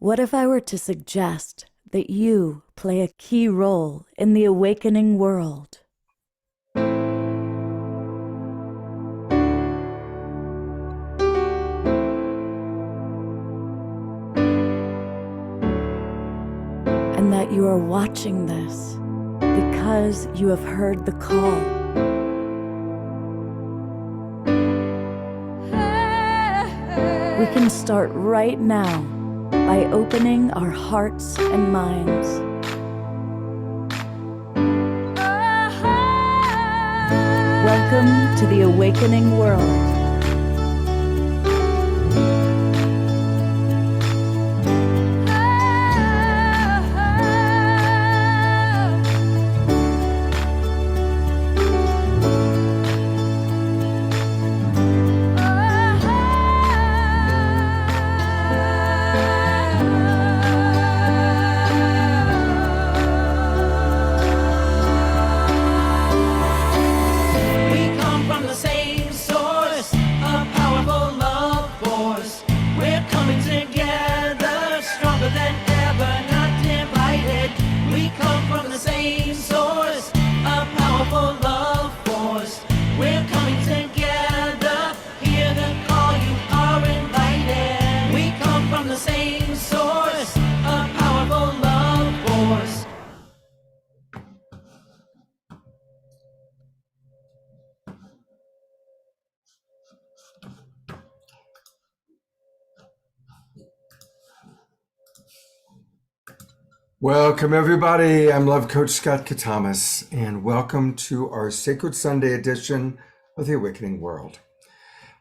What if I were to suggest that you play a key role in the awakening world? And that you are watching this because you have heard the call. We can start right now by opening our hearts and minds. Welcome to the awakening world. Welcome, everybody. I'm Love Coach Scott Catamas, and welcome to our Sacred Sunday edition of the Awakening World.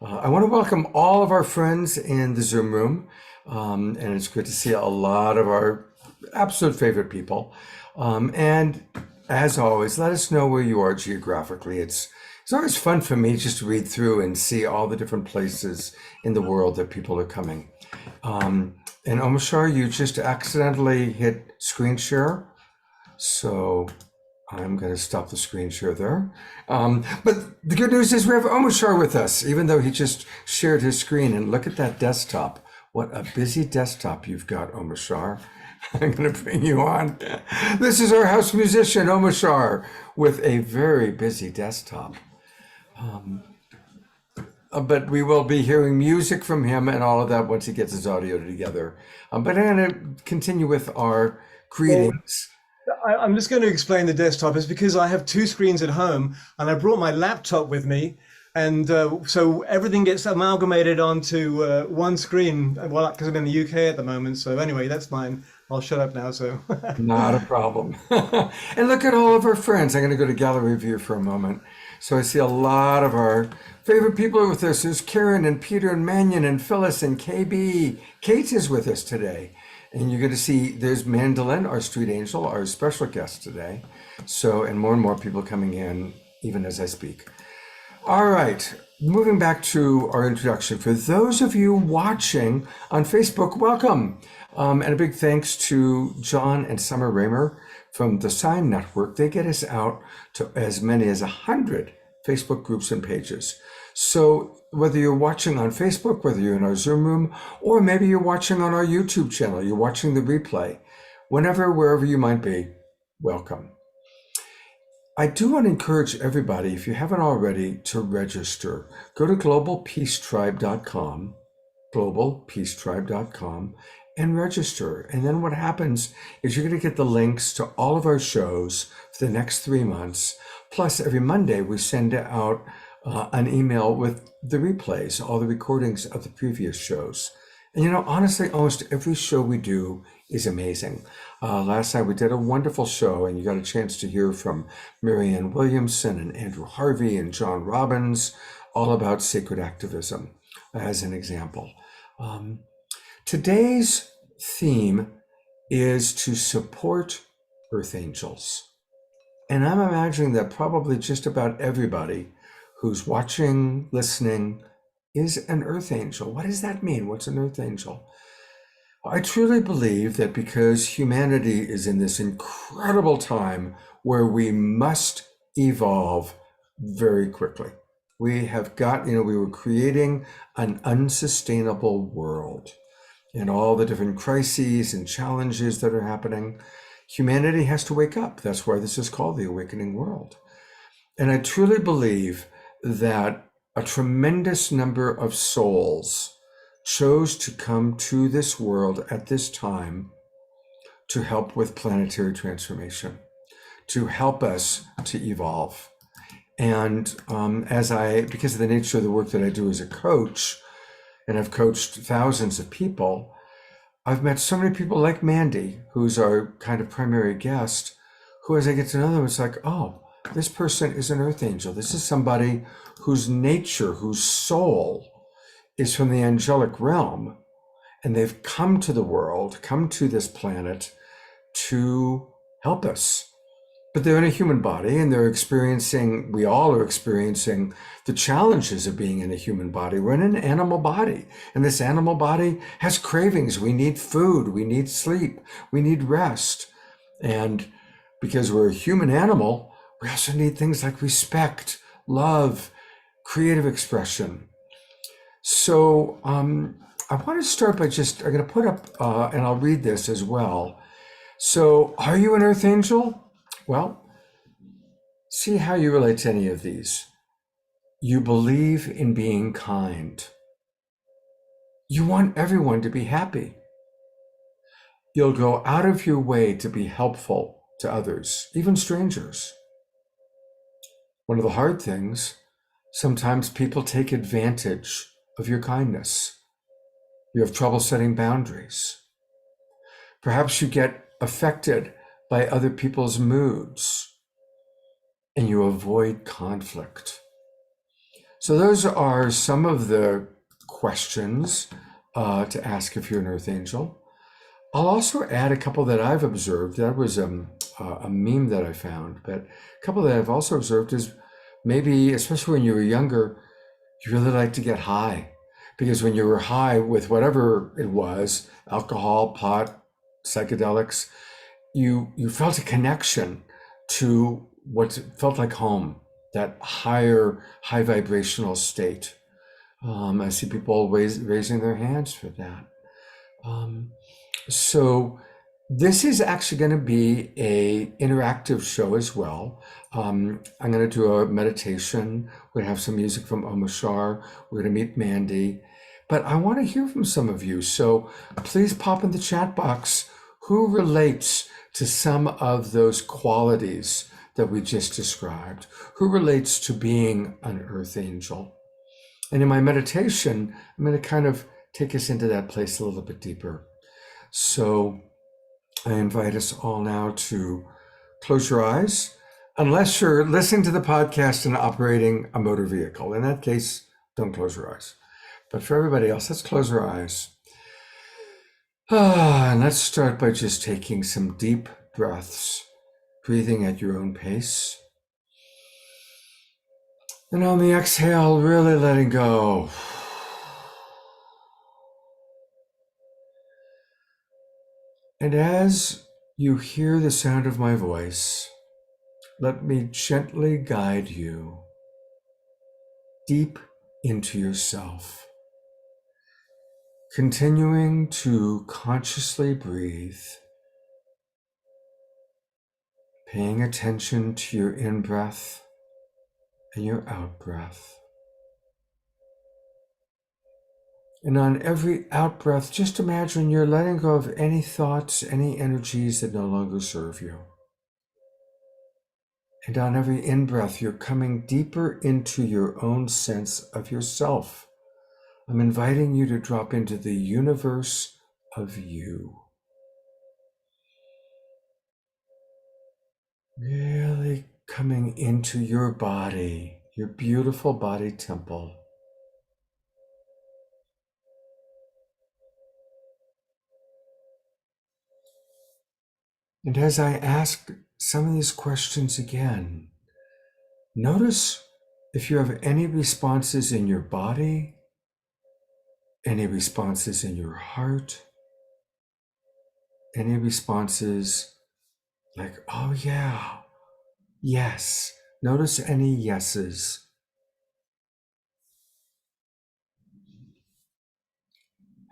I want to welcome all of our friends in the Zoom room, and it's good to see a lot of our absolute favorite people. And as always, let us know where you are geographically. It's always fun for me just to read through and see all the different places in the world that people are coming. And Omashar, you just accidentally hit screen share. So I'm going to stop the screen share there. But the good news is we have Omashar with us, even though he just shared his screen. And look at that desktop. What a busy desktop you've got, Omashar. I'm going to bring you on. This is our house musician, Omashar, with a very busy desktop. But we will be hearing music from him and all of that once he gets his audio together. But I'm going to continue with our greetings. I'm just going to explain the desktop. It's because I have two screens at home and I brought my laptop with me. And so everything gets amalgamated onto one screen, well, because I'm in the UK at the moment. So anyway, that's mine. I'll shut up now. So Not a problem. And look at all of our friends. I'm going to go to gallery view for a moment. So I see a lot of our favorite people are with us. There's Karen and Peter and Mannion and Phyllis and KB. Kate is with us today. And you're going to see there's Mandelyn, our street angel, our special guest today. So, and more people coming in even as I speak. All right, moving back to our introduction. For those of you watching on Facebook, welcome. And a big thanks to John and Summer Raymer from the Sign Network. They get us out to as many as 100 Facebook groups and pages. So whether you're watching on Facebook, whether you're in our Zoom room, or maybe you're watching on our YouTube channel, you're watching the replay, wherever you might be, welcome. I do want to encourage everybody, if you haven't already, to register. Go to globalpeacetribe.com, globalpeacetribe.com, and register. And then what happens is you're going to get the links to all of our shows for the next 3 months. Plus, every Monday, we send out an email with the replays, all the recordings of the previous shows. And you know, honestly, almost every show we do is amazing. Last night we did a wonderful show and you got a chance to hear from Marianne Williamson and Andrew Harvey and John Robbins, all about sacred activism as an example. Today's theme is to support Earth Angels. And I'm imagining that probably just about everybody who's watching, listening, is an Earth Angel. What does that mean? What's an Earth Angel? I truly believe that because humanity is in this incredible time where we must evolve very quickly. We have got, we were creating an unsustainable world. and all the different crises and challenges that are happening, humanity has to wake up. That's why this is called the awakening world. And I truly believe that a tremendous number of souls chose to come to this world at this time to help with planetary transformation, to help us to evolve. And because of the nature of the work that I do as a coach, and I've coached thousands of people, I've met so many people like Mandy, who's our kind of primary guest, who, as I get to know them, it's like, oh, this person is an earth angel. This is somebody whose nature, whose soul is from the angelic realm. And they've come to the world, come to this planet to help us. But they're in a human body, and we all are experiencing the challenges of being in a human body. We're in an animal body, and this animal body has cravings. We need food, we need sleep, we need rest. And because we're a human animal, we also need things like respect, love, creative expression. So I want to start by I'm going to put up, and I'll read this as well. So, are you an earth angel? Well, see how you relate to any of these. You believe in being kind. You want everyone to be happy. You'll go out of your way to be helpful to others, even strangers. One of the hard things, sometimes people take advantage of your kindness. You have trouble setting boundaries. Perhaps you get affected by other people's moods, and you avoid conflict. So those are some of the questions to ask if you're an earth angel. I'll also add a couple that I've observed. That was a meme that I found, but a couple that I've also observed is maybe, especially when you were younger, you really like to get high, because when you were high with whatever it was, alcohol, pot, psychedelics, you felt a connection to what felt like home, that high vibrational state. I see people always raising their hands for that. So this is actually going to be a interactive show as well. I'm going to do a meditation. We're going to have some music from Omashar. We're going to meet Mandy. But I want to hear from some of you. So please pop in the chat box who relates to some of those qualities that we just described. Who relates to being an earth angel? And in my meditation, I'm going to kind of take us into that place a little bit deeper. So I invite us all now to close your eyes, unless you're listening to the podcast and operating a motor vehicle. In that case, don't close your eyes. But for everybody else, let's close our eyes. And let's start by just taking some deep breaths, breathing at your own pace. And on the exhale, really letting go. And as you hear the sound of my voice, let me gently guide you deep into yourself, continuing to consciously breathe, paying attention to your in-breath and your out-breath. And on every out-breath, just imagine you're letting go of any thoughts, any energies that no longer serve you. And on every in-breath, you're coming deeper into your own sense of yourself. I'm inviting you to drop into the universe of you. Really coming into your body, your beautiful body temple. And as I ask some of these questions again, notice if you have any responses in your body, any responses in your heart, any responses like, oh yeah, yes. Notice any yeses.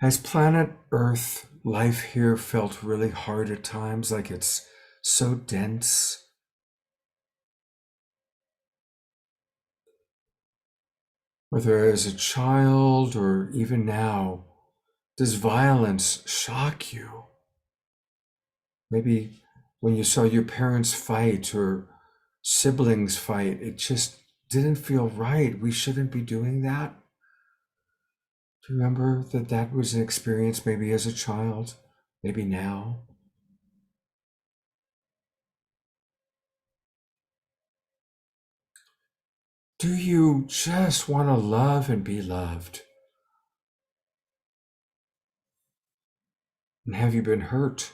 Has planet Earth life here felt really hard at times, like it's so dense? Whether as a child or even now, does violence shock you? Maybe when you saw your parents fight or siblings fight, it just didn't feel right. We shouldn't be doing that. Do you remember that that was an experience maybe as a child, maybe now? Do you just want to love and be loved? And have you been hurt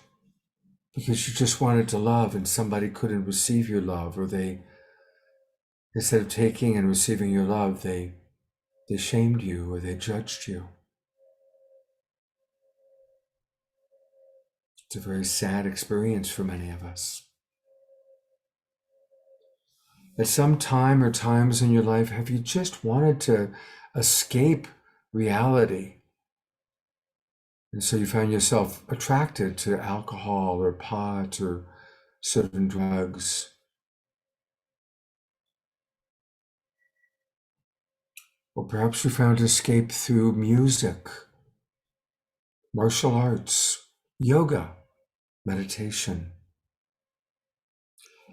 because you just wanted to love and somebody couldn't receive your love, or they, instead of taking and receiving your love, they shamed you or they judged you? It's a very sad experience for many of us. At some time or times in your life, have you just wanted to escape reality? And so you found yourself attracted to alcohol or pot or certain drugs. Or perhaps you found escape through music, martial arts, yoga, meditation.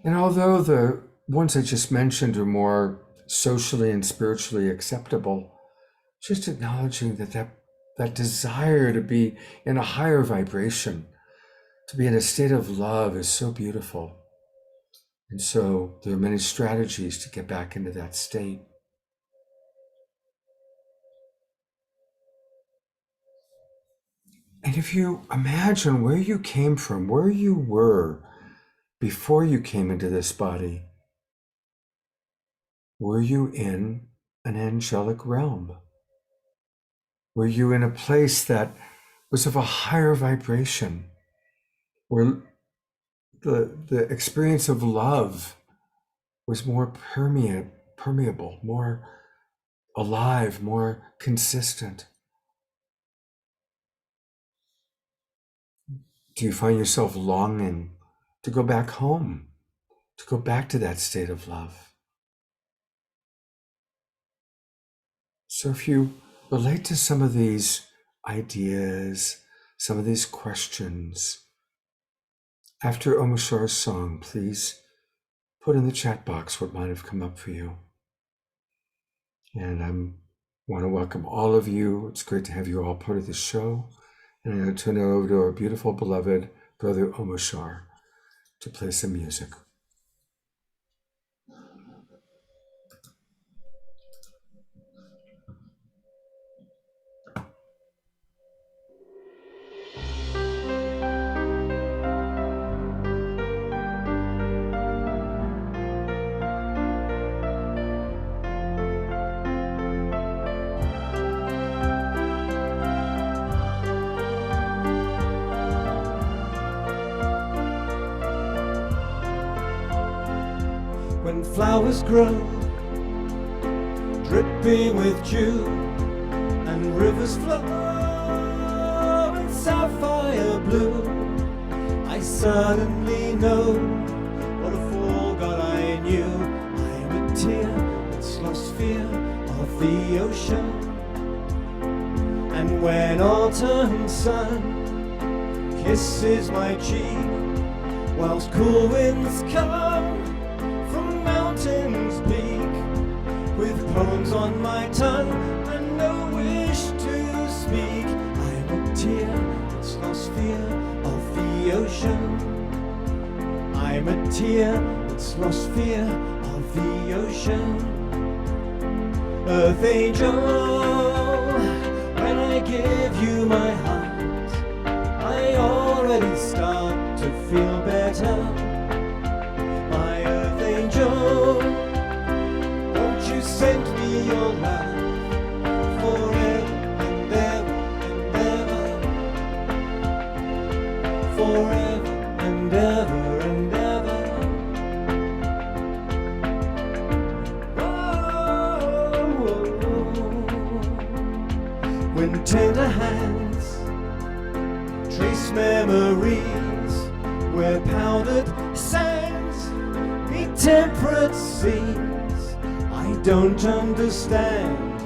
And although the ones I just mentioned are more socially and spiritually acceptable, just acknowledging that desire to be in a higher vibration, to be in a state of love is so beautiful. And so there are many strategies to get back into that state. And if you imagine where you came from, where you were before you came into this body, were you in an angelic realm? Were you in a place that was of a higher vibration, where the experience of love was more permeable, more alive, more consistent? Do you find yourself longing to go back home, to go back to that state of love? So if you relate to some of these ideas, some of these questions, after Omashar's song, please put in the chat box what might have come up for you. And I want to welcome all of you. It's great to have you all part of the show. And I'm going to turn it over to our beautiful, beloved brother Omashar to play some music. When flowers grow, dripping with dew, and rivers flow in sapphire blue, I suddenly know what a fool God I knew. I am a tear that's lost fear of the ocean, and when autumn sun kisses my cheek, whilst cool winds come from mountains peak, with poems on my tongue and no wish to speak, I'm a tear that's lost fear of the ocean. I'm a tear that's lost fear of the ocean. Earth angel, when I give you my heart, I already start to feel better. Won't you send me your love forever and ever and ever, forever and ever and ever. Oh, when tender hands trace memories where powdered sands meet temperate seas. I don't understand,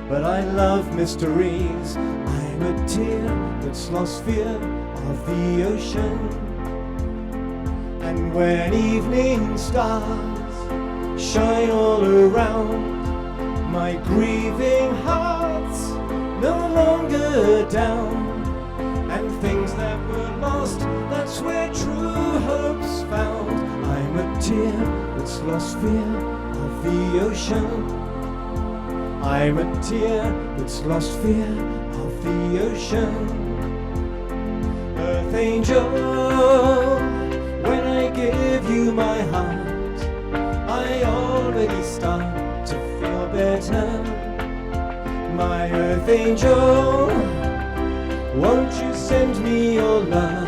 but I love mysteries. I'm a tear that's lost fear of the ocean. And when evening stars shine all around, my grieving heart's no longer down. And things that were lost, that's where true hope's found. I'm a tear that's lost fear of the ocean. I'm a tear that's lost fear of the ocean. Earth angel, when I give you my heart, I already start to feel better. My earth angel, won't you send me your love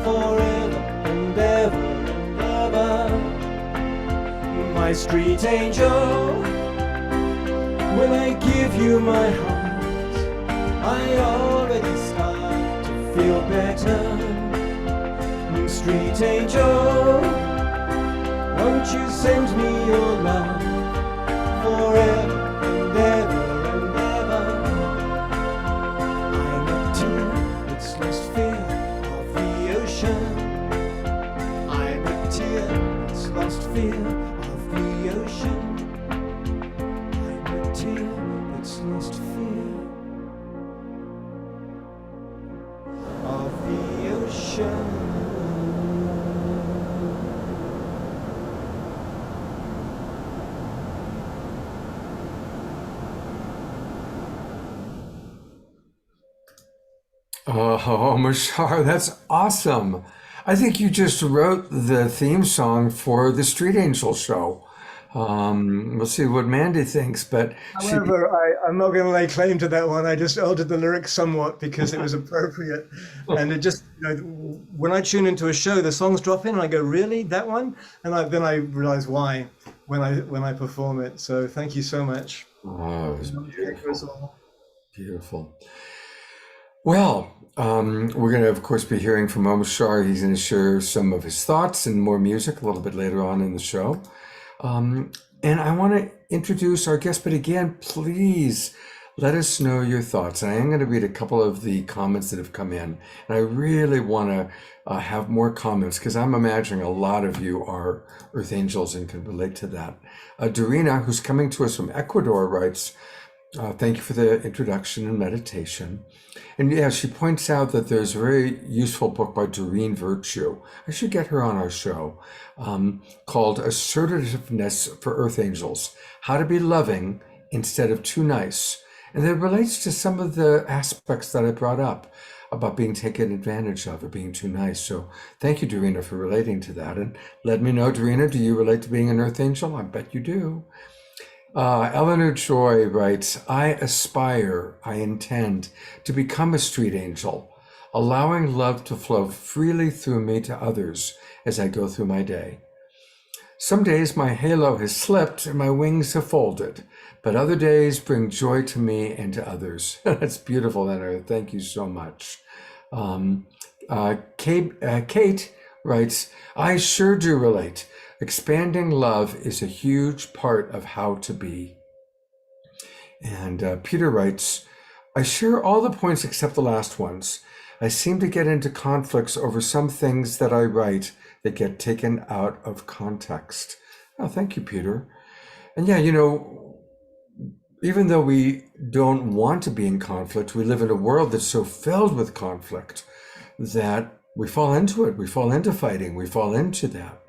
forever and ever and ever? My street angel, when I give you my heart, I already start to feel better. Street angel, won't you send me your love forever and ever and ever? I'm a tear that's lost fear of the ocean. I'm a tear that's lost fear of the ocean. I'm a tear that's lost fear of the ocean. Oh, Mashar, that's awesome. I think you just wrote the theme song for the Street Angel show. We'll see what Mandy thinks, but However, I'm not going to lay claim to that one. I just altered the lyrics somewhat because it was appropriate. And it just, when I tune into a show, the songs drop in and I go, really, that one? And then I realize why when I perform it. So thank you so much. Oh, it was beautiful. Beautiful. Well, we're going to, of course, be hearing from Omashar. He's going to share some of his thoughts and more music a little bit later on in the show. And I want to introduce our guest, but again, please let us know your thoughts. And I am going to read a couple of the comments that have come in. And I really want to have more comments because I'm imagining a lot of you are Earth Angels and can relate to that. Dorina, who's coming to us from Ecuador, writes, thank you for the introduction and meditation. And yeah, she points out that there's a very useful book by Doreen Virtue. I should get her on our show, called Assertiveness for Earth Angels, How to Be Loving Instead of Too Nice. And it relates to some of the aspects that I brought up about being taken advantage of or being too nice. So thank you, Dorina, for relating to that. And let me know, Dorina, do you relate to being an Earth Angel? I bet you do. Eleanor Joy writes, I aspire, I intend to become a street angel, allowing love to flow freely through me to others as I go through my day. Some days my halo has slipped and my wings have folded, but other days bring joy to me and to others. That's beautiful, Eleanor. Thank you so much. Kate writes, I sure do relate. Expanding love is a huge part of how to be. And Peter writes, I share all the points except the last ones. I seem to get into conflicts over some things that I write that get taken out of context. Oh, thank you, Peter. And yeah, even though we don't want to be in conflict, we live in a world that's so filled with conflict that we fall into it. We fall into fighting. We fall into that.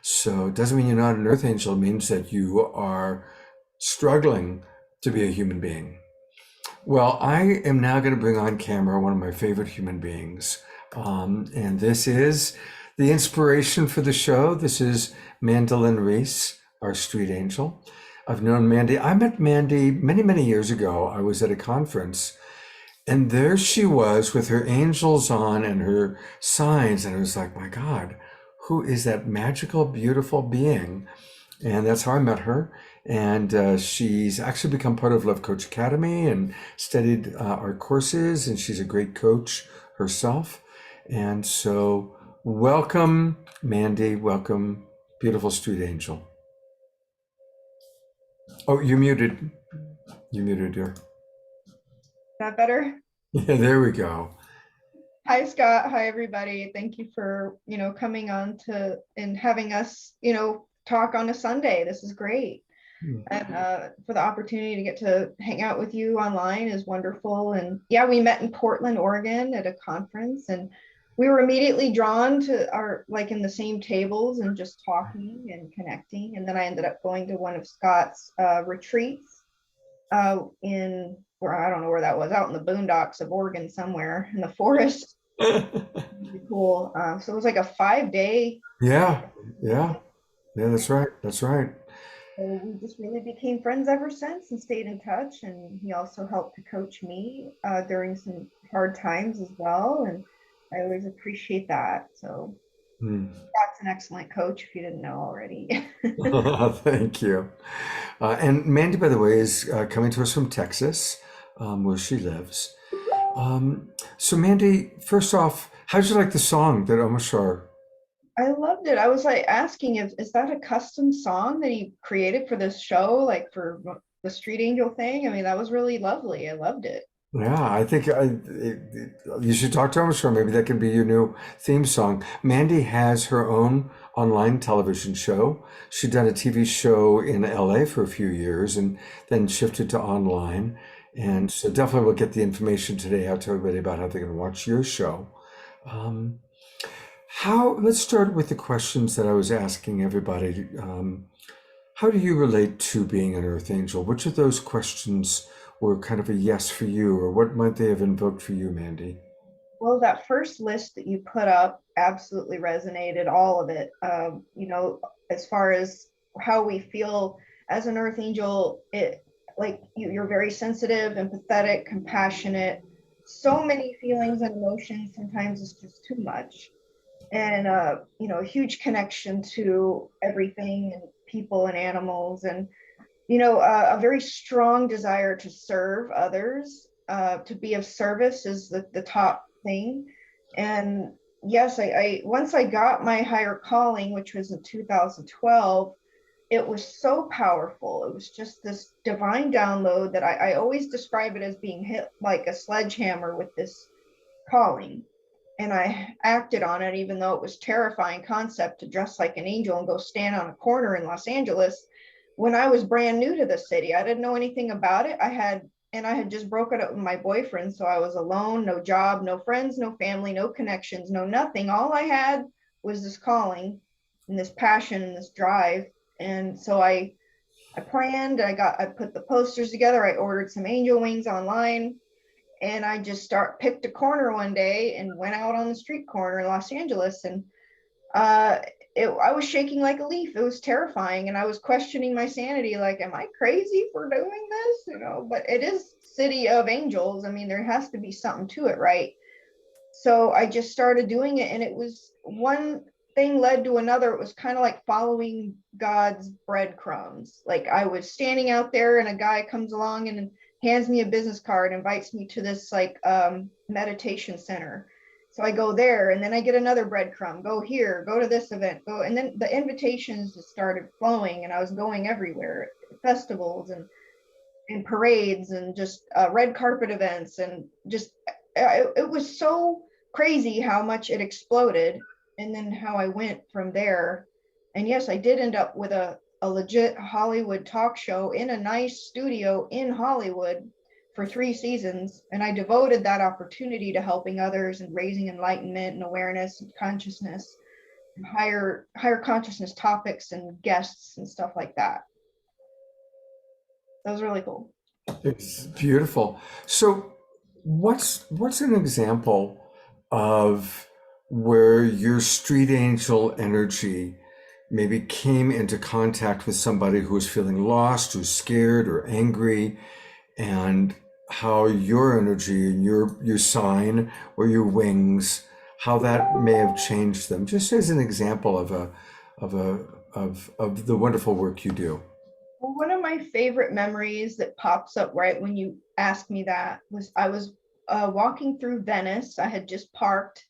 So it doesn't mean you're not an Earth Angel. It means that you are struggling to be a human being. Well, I am now going to bring on camera one of my favorite human beings. And this is the inspiration for the show. This is Mandelyn Reese, our street angel. I've known Mandy. I met Mandy many, many years ago. I was at a conference and there she was with her angels on and her signs. And I was like, my God, who is that magical, beautiful being? And that's how I met her. And she's actually become part of Love Coach Academy and studied our courses. And she's a great coach herself. And so welcome, Mandy. Welcome, beautiful street angel. Oh, you muted. You muted her. That better? Yeah, there we go. Hi, Scott. Hi, everybody. Thank you for, coming on to and having us, talk on a Sunday. This is great. And for the opportunity to get to hang out with you online is wonderful. And yeah, we met in Portland, Oregon at a conference, and we were immediately drawn to our, like, in the same tables and just talking and connecting. And then I ended up going to one of Scott's retreats in where, I don't know where that was, out in the boondocks of Oregon somewhere in the forest. Really cool. So it was like a 5-day. Yeah, yeah, yeah, that's right. That's right. So we just really became friends ever since and stayed in touch. And he also helped to coach me during some hard times as well. And I always appreciate that. So Scott's an excellent coach if you didn't know already. Thank you. And Mandy, by the way, is coming to us from Texas, where she lives. So Mandy, first off, how did you like the song that Omashar? I loved it. I was like asking if is that a custom song that he created for this show, like for the Street Angel thing? I mean, that was really lovely. I loved it. Yeah, I think you should talk to Omashar. Maybe that can be your new theme song. Mandy has her own online television show. She'd done a TV show in LA for a few years and then shifted to online. And so definitely we'll get the information today out to everybody about how they can watch your show. Um, let's start with the questions that I was asking everybody. How do you relate to being an earth angel? Which of those questions were kind of a yes for you, or what might they have invoked for you, Mandy? Well, that first list that you put up absolutely resonated, all of it. As far as how we feel as an earth angel, it like you're very sensitive, empathetic, compassionate. So many feelings and emotions. Sometimes it's just too much. And a huge connection to everything and people and animals, and a very strong desire to serve others, to be of service is the top thing. And yes, I once I got my higher calling, which was in 2012, it was so powerful. It was just this divine download that I always describe it as being hit like a sledgehammer with this calling. And I acted on it, even though it was a terrifying concept to dress like an angel and go stand on a corner in Los Angeles when I was brand new to the city. I didn't know anything about it. I had just broken up with my boyfriend. So I was alone, no job, no friends, no family, no connections, no nothing. All I had was this calling and this passion and this drive. And so I planned, I put the posters together. I ordered some angel wings online. And I just picked a corner one day and went out on the street corner in Los Angeles. And I was shaking like a leaf. It was terrifying. And I was questioning my sanity. Like, am I crazy for doing this? But it is City of Angels. I mean, there has to be something to it, right? So I just started doing it. And it was one thing led to another. It was kind of like following God's breadcrumbs. Like I was standing out there and a guy comes along and hands me a business card, invites me to this like meditation center. So I go there and then I get another breadcrumb, go here, go to this event, go. And then the invitations just started flowing and I was going everywhere, festivals and parades and just red carpet events. And just, it was so crazy how much it exploded and then how I went from there. And yes, I did end up with a legit Hollywood talk show in a nice studio in Hollywood for 3 seasons. And I devoted that opportunity to helping others and raising enlightenment and awareness and consciousness and higher consciousness topics and guests and stuff like that. That was really cool. It's beautiful. So what's an example of where your street angel energy maybe came into contact with somebody who was feeling lost, who's scared or angry, and how your energy and your sign or your wings, how that may have changed them, just as an example of the wonderful work you do. Well, one of my favorite memories that pops up right when you ask me that was I was walking through Venice. I had just parked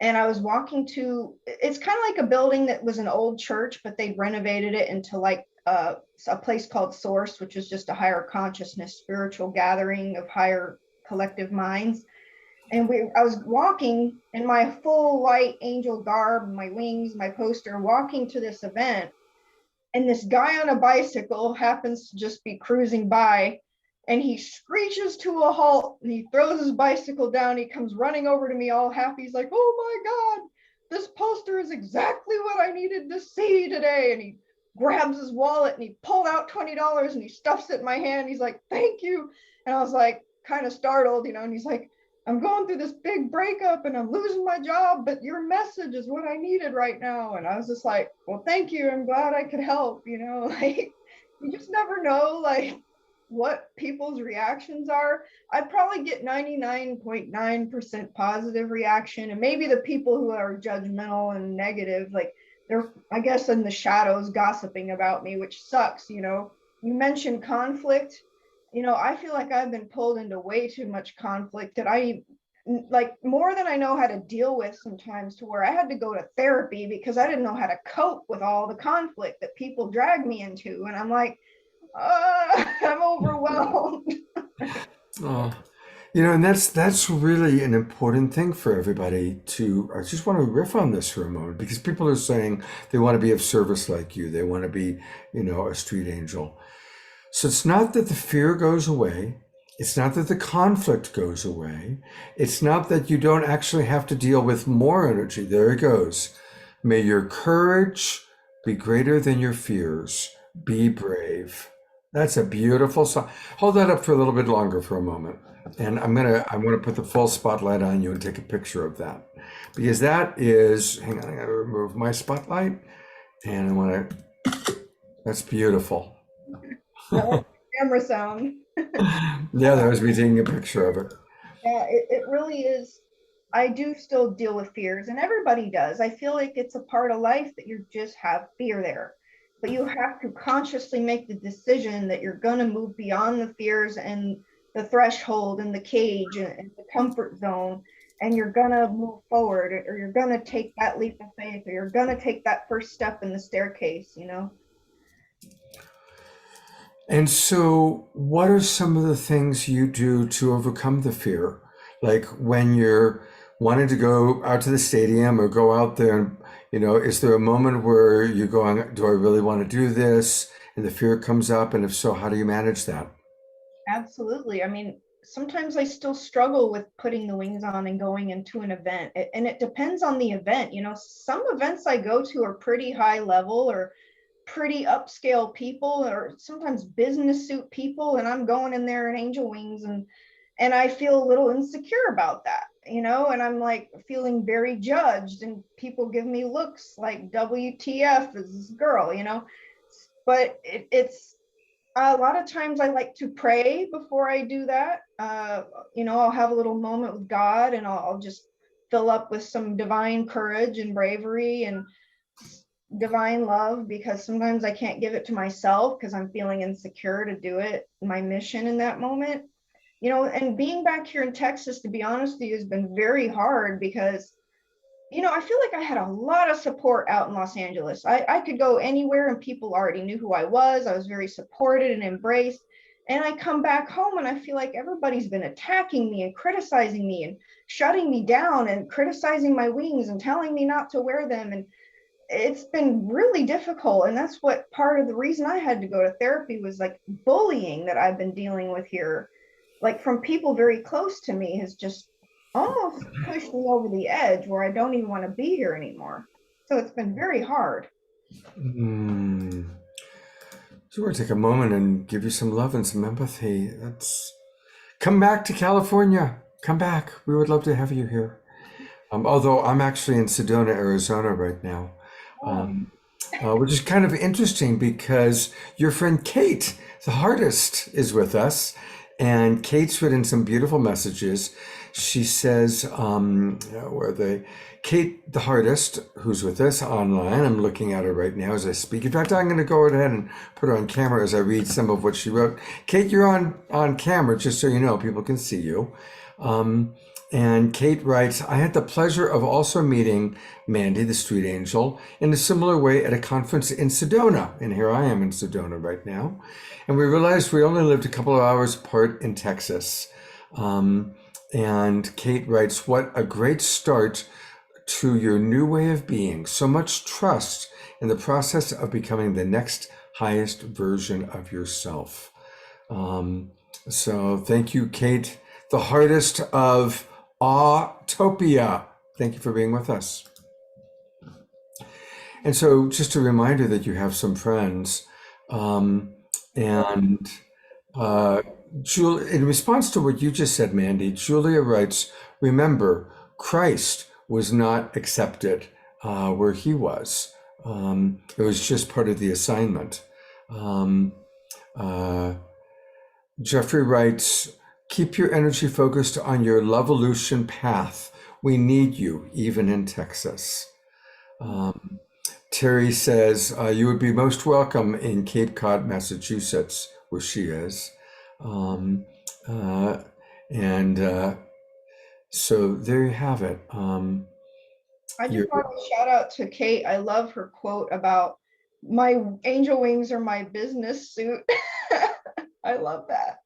and I was walking to, it's kind of like a building that was an old church, but they renovated it into like a place called Source, which is just a higher consciousness, spiritual gathering of higher collective minds. And I was walking in my full light angel garb, my wings, my poster, walking to this event. And this guy on a bicycle happens to just be cruising by, and he screeches to a halt and he throws his bicycle down. He comes running over to me all happy. He's like, "Oh my God, this poster is exactly what I needed to see today." And he grabs his wallet and he pulled out $20 and he stuffs it in my hand. He's like, "Thank you." And I was like, kind of startled, and he's like, "I'm going through this big breakup and I'm losing my job, but your message is what I needed right now." And I was just like, "Well, thank you. I'm glad I could help." Like, you just never know, like, what people's reactions are. I probably get 99.9% positive reaction. And maybe the people who are judgmental and negative, like, they're, I guess, in the shadows gossiping about me, which sucks. You mentioned conflict. I feel like I've been pulled into way too much conflict that I, like, more than I know how to deal with sometimes, to where I had to go to therapy because I didn't know how to cope with all the conflict that people drag me into. And I'm like, I'm overwhelmed. Oh, and that's really an important thing for everybody to. I just want to riff on this for a moment, because people are saying they want to be of service like you. They want to be, a street angel. So it's not that the fear goes away. It's not that the conflict goes away. It's not that you don't actually have to deal with more energy. There it goes. May your courage be greater than your fears. Be brave. That's a beautiful song. Hold that up for a little bit longer for a moment. And I want to put the full spotlight on you and take a picture of that. Because that is, hang on, I gotta remove my spotlight. And that's beautiful. Camera sound. Yeah, that was me taking a picture of it. Yeah, it really is. I do still deal with fears, and everybody does. I feel like it's a part of life that you just have fear there. But you have to consciously make the decision that you're going to move beyond the fears and the threshold and the cage and the comfort zone, and you're going to move forward, or you're going to take that leap of faith, or you're going to take that first step in the staircase. And so, what are some of the things you do to overcome the fear? Like when you're wanting to go out to the stadium or go out there, and, is there a moment where you're going, do I really want to do this? And the fear comes up. And if so, how do you manage that? Absolutely. I mean, sometimes I still struggle with putting the wings on and going into an event. And it depends on the event. Some events I go to are pretty high level or pretty upscale people, or sometimes business suit people. And I'm going in there in angel wings, and I feel a little insecure about that, and I'm like feeling very judged, and people give me looks like, WTF is this girl, but it's a lot of times I like to pray before I do that. I'll have a little moment with God, and I'll just fill up with some divine courage and bravery and divine love, because sometimes I can't give it to myself because I'm feeling insecure to do it, my mission in that moment. And being back here in Texas, to be honest with you, has been very hard because, I feel like I had a lot of support out in Los Angeles. I could go anywhere and people already knew who I was. I was very supported and embraced. And I come back home and I feel like everybody's been attacking me and criticizing me and shutting me down and criticizing my wings and telling me not to wear them. And it's been really difficult. And that's what part of the reason I had to go to therapy was, like, bullying that I've been dealing with here, like from people very close to me, has just almost pushed me over the edge where I don't even want to be here anymore. So it's been very hard. So we're going to take a moment and give you some love and some empathy. Come back to California. Come back. We would love to have you here. Although I'm actually in Sedona, Arizona right now. Which is kind of interesting because your friend Kate, the artist, is with us. And Kate's written some beautiful messages. She says, Kate, the artist, who's with us online, I'm looking at her right now as I speak. In fact, I'm going to go ahead and put her on camera as I read some of what she wrote. Kate, you're on camera, just so you know, people can see you. And Kate writes, I had the pleasure of also meeting Mandy, the street angel, in a similar way at a conference in Sedona. And here I am in Sedona right now. And we realized we only lived a couple of hours apart in Texas. And Kate writes, what a great start to your new way of being. So much trust in the process of becoming the next highest version of yourself. So thank you, Kate. The hardest of Autopia. Thank you for being with us. And so just a reminder that you have some friends. And in response to what you just said, Mandy, Julia writes, remember, Christ was not accepted where he was. It was just part of the assignment. Jeffrey writes, keep your energy focused on your Lovolution path. We need you, even in Texas. Terry says, you would be most welcome in Cape Cod, Massachusetts, where she is. So there you have it. I just want to shout out to Kate. I love her quote about my angel wings are my business suit. I love that.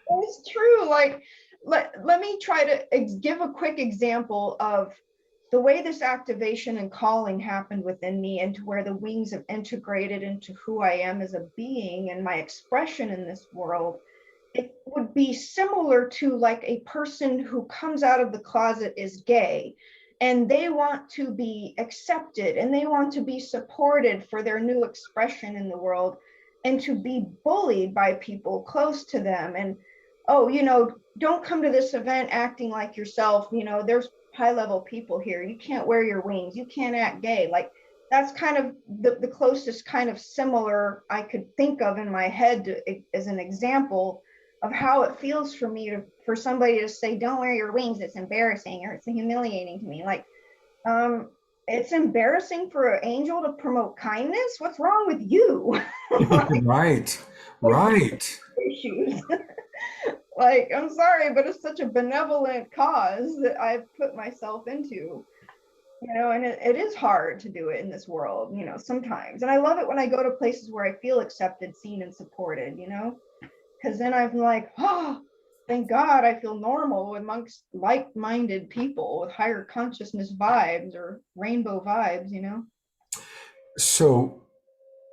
It's true. Like, let me try to give a quick example of the way this activation and calling happened within me, and to where the wings have integrated into who I am as a being and my expression in this world. It would be similar to like a person who comes out of the closet is gay, and they want to be accepted and they want to be supported for their new expression in the world, and to be bullied by people close to them. And, oh, don't come to this event acting like yourself. There's high-level people here. You can't wear your wings. You can't act gay. Like, that's kind of the closest kind of similar I could think of in my head as an example of how it feels for me for somebody to say, don't wear your wings, it's embarrassing, or it's humiliating to me. Like, it's embarrassing for an angel to promote kindness. What's wrong with you? Right. Issues. Like, I'm sorry, but it's such a benevolent cause that I've put myself into, and it is hard to do it in this world, sometimes. And I love it when I go to places where I feel accepted, seen, and supported, because then I'm like, oh, thank God I feel normal amongst like-minded people with higher consciousness vibes or rainbow vibes, So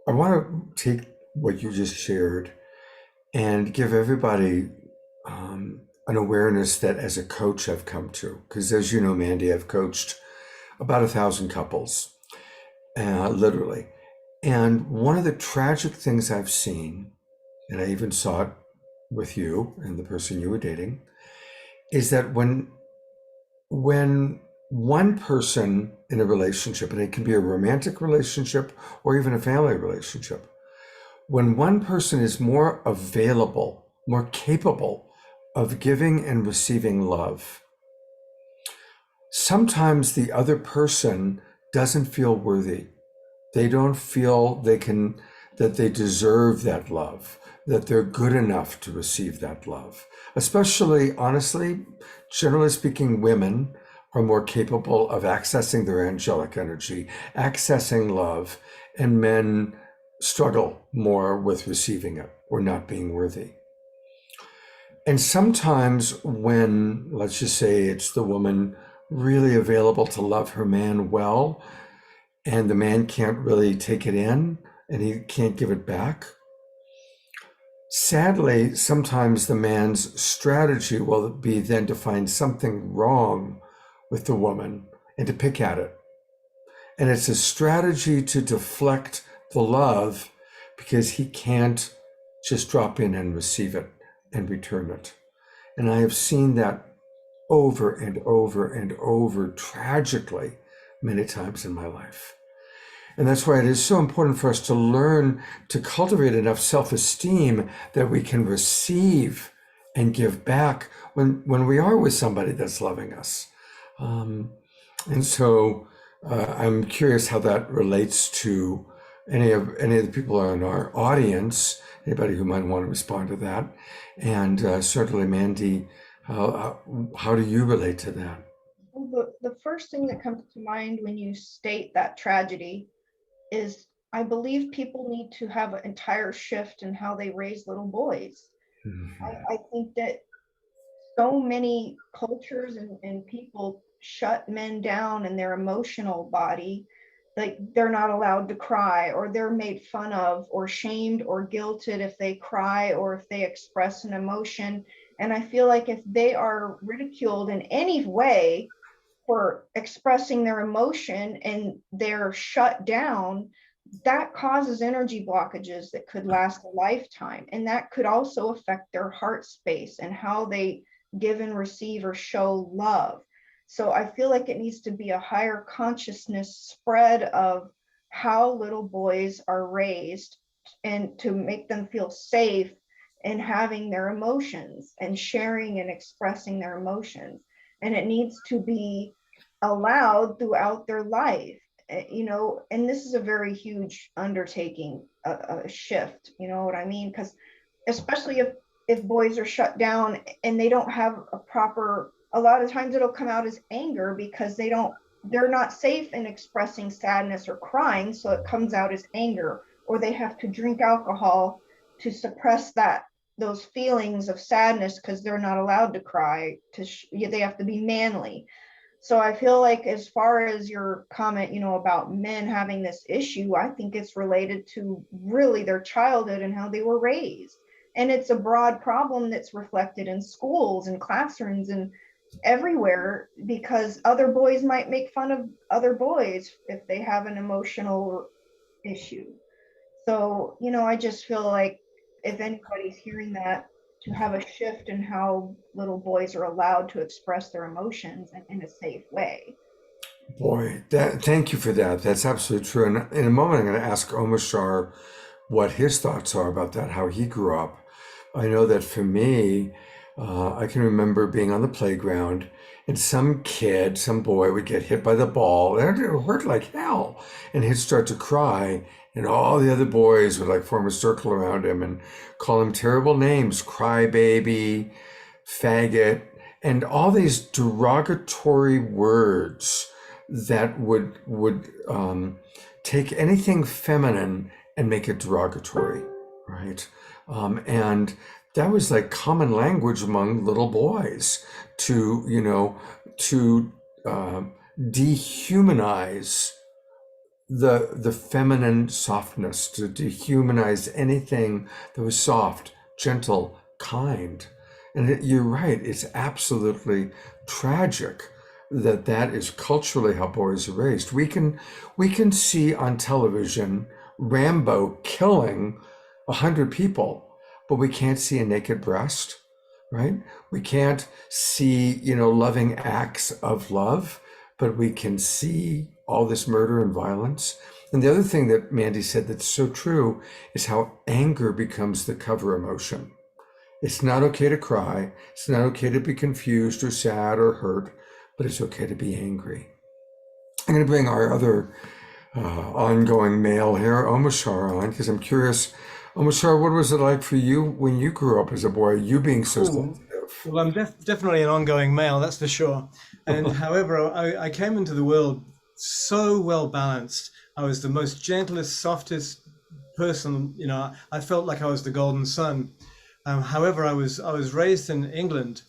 I want to take what you just shared and give everybody an awareness that as a coach I've come to, because as you know, Mandy, I've coached about 1,000 couples, literally. And one of the tragic things I've seen, and I even saw it with you and the person you were dating, is that when one person in a relationship, and it can be a romantic relationship or even a family relationship, when one person is more available, more capable of giving and receiving love, sometimes the other person doesn't feel worthy. They don't feel that they deserve that love, that they're good enough to receive that love. Especially, honestly, generally speaking, women are more capable of accessing their angelic energy, accessing love, and men struggle more with receiving it or not being worthy. And sometimes when, let's just say it's the woman really available to love her man well, and the man can't really take it in and he can't give it back, sadly, sometimes the man's strategy will be then to find something wrong with the woman and to pick at it. And it's a strategy to deflect the love because he can't just drop in and receive it and return it. And I have seen that over and over and over, tragically, many times in my life. And that's why it is so important for us to learn to cultivate enough self-esteem that we can receive and give back when we are with somebody that's loving us. And so I'm curious how that relates to any of the people in our audience, anybody who might want to respond to that. And certainly, Mandy, How do you relate to that? Well, the first thing that comes to mind when you state that tragedy is I believe people need to have an entire shift in how they raise little boys. Mhm. I think that so many cultures and people shut men down in their emotional body, like they're not allowed to cry, or they're made fun of or shamed or guilted if they cry or if they express an emotion. And I feel like if they are ridiculed in any way for expressing their emotion and they're shut down, that causes energy blockages that could last a lifetime. And that could also affect their heart space and how they give and receive or show love. So I feel like it needs to be a higher consciousness spread of how little boys are raised and to make them feel safe in having their emotions and sharing and expressing their emotions. And it needs to be allowed throughout their life. And this is a very huge undertaking, a shift, you know what I mean? Because especially if boys are shut down and they don't have a proper, a lot of times it'll come out as anger because they're not safe in expressing sadness or crying, so it comes out as anger, or they have to drink alcohol to suppress those feelings of sadness because they're not allowed to cry. They have to be manly. So I feel like as far as your comment, about men having this issue, I think it's related to really their childhood and how they were raised. And it's a broad problem that's reflected in schools and classrooms and everywhere, because other boys might make fun of other boys if they have an emotional issue. So, I just feel like if anybody's hearing that, to have a shift in how little boys are allowed to express their emotions in a safe way. Boy, thank you for that. That's absolutely true. And in a moment, I'm going to ask Omashar what his thoughts are about that, how he grew up. I know that for me, I can remember being on the playground and some kid, some boy would get hit by the ball and it hurt like hell. And he'd start to cry, and all the other boys would like form a circle around him and call him terrible names, crybaby, faggot, and all these derogatory words that would take anything feminine and make it derogatory, right? And that was like common language among little boys to, to dehumanize the feminine softness, to dehumanize anything that was soft, gentle, kind. And you're right, it's absolutely tragic that that is culturally how boys are raised. We can see on television Rambo killing 100 people, but we can't see a naked breast, right? We can't see, loving acts of love, but we can see all this murder and violence. And the other thing that Mandy said that's so true is how anger becomes the cover emotion. It's not okay to cry. It's not okay to be confused or sad or hurt, but it's okay to be angry. I'm going to bring our other ongoing male here, Omashar, on because I'm curious. Omashar, what was it like for you when you grew up as a boy, you being so Ooh. sensitive? Well, I'm definitely an ongoing male, that's for sure. And however, I came into the world so well balanced. I was the most gentlest, softest person. I felt like I was the golden son. However, I was raised in England,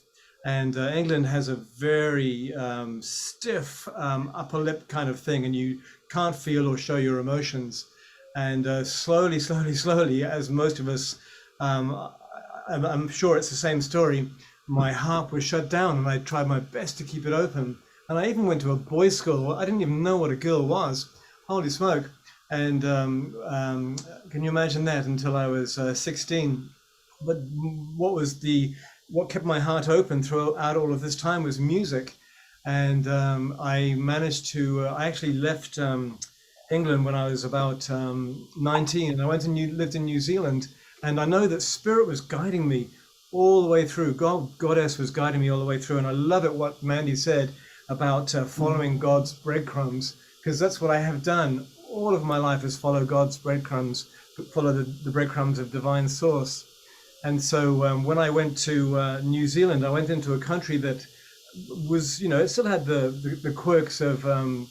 and England has a very stiff upper lip kind of thing, and you can't feel or show your emotions. And slowly, slowly, slowly, as most of us, I'm sure it's the same story. My heart was shut down, and I tried my best to keep it open. And I even went to a boys' school. I didn't even know what a girl was. Holy smoke! And can you imagine that until I was 16? But what kept my heart open throughout all of this time was music, and I managed to. I actually left England when I was about 19, and I went and lived in New Zealand. And I know that Spirit was guiding me all the way through. Goddess was guiding me all the way through, and I love it what Mandy said about following God's breadcrumbs, because that's what I have done. All of my life is follow God's breadcrumbs, follow the breadcrumbs of divine source. And so when I went to New Zealand, I went into a country that was, it still had the quirks of um,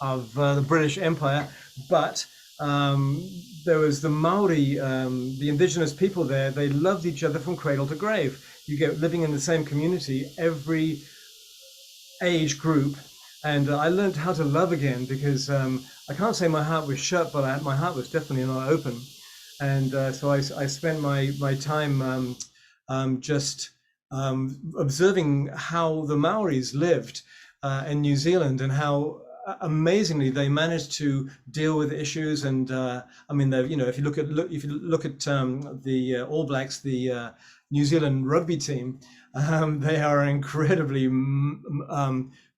the British Empire, but there was the Maori, the indigenous people there. They loved each other from cradle to grave. You get living in the same community, every age group, and I learned how to love again because I can't say my heart was shut, but my heart was definitely not open. And so I spent my time just observing how the Maoris lived in New Zealand and how amazingly they managed to deal with issues. And I mean, if you look at the All Blacks, the New Zealand rugby team, they are incredibly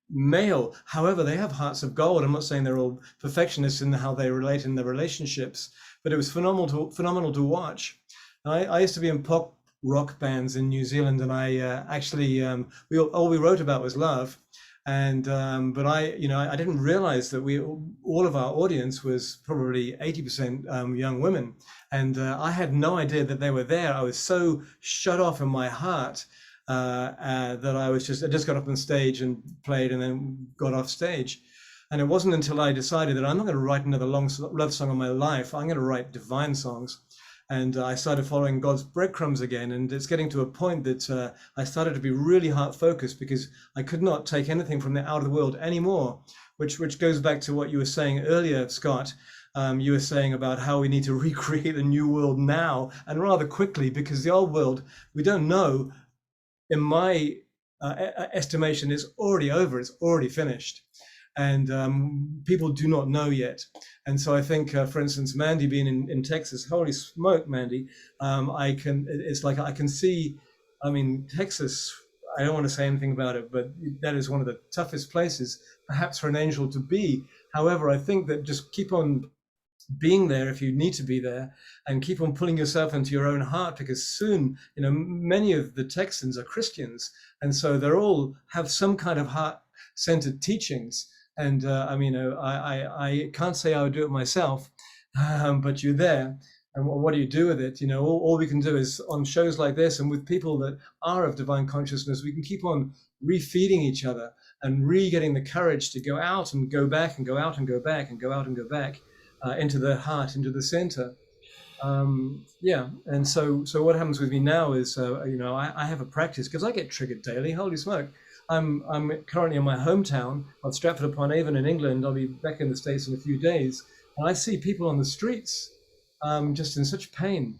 male. However, they have hearts of gold. I'm not saying they're all perfectionists in how they relate in their relationships, but it was phenomenal to watch. I used to be in pop rock bands in New Zealand, and I actually all we wrote about was love. And but I didn't realize that all of our audience was probably 80% young women, and I had no idea that they were there. I was so shut off in my heart that I just got up on stage and played, and then got off stage. And it wasn't until I decided that I'm not going to write another long love song of my life. I'm going to write divine songs. And I started following God's breadcrumbs again. And it's getting to a point that I started to be really heart focused because I could not take anything from the outer world anymore, which goes back to what you were saying earlier, Scott. You were saying about how we need to recreate a new world now and rather quickly, because the old world, we don't know, in my estimation, is already over. It's already finished. And people do not know yet. And so I think, for instance, Mandy being in Texas, holy smoke, Mandy, I can see, I mean, Texas, I don't want to say anything about it, but that is one of the toughest places, perhaps for an angel to be. However, I think that just keep on being there if you need to be there, and keep on pulling yourself into your own heart, because soon, many of the Texans are Christians. And so they're all have some kind of heart-centered teachings. And I can't say I would do it myself, but you're there. And what do you do with it? All we can do is on shows like this and with people that are of divine consciousness, we can keep on refeeding each other and re-getting the courage to go out and go back and go out and go back and go out and go back into the heart, into the center. And so what happens with me now is, I have a practice because I get triggered daily. Holy smoke. I'm currently in my hometown of Stratford-upon-Avon in England. I'll be back in the States in a few days. And I see people on the streets just in such pain.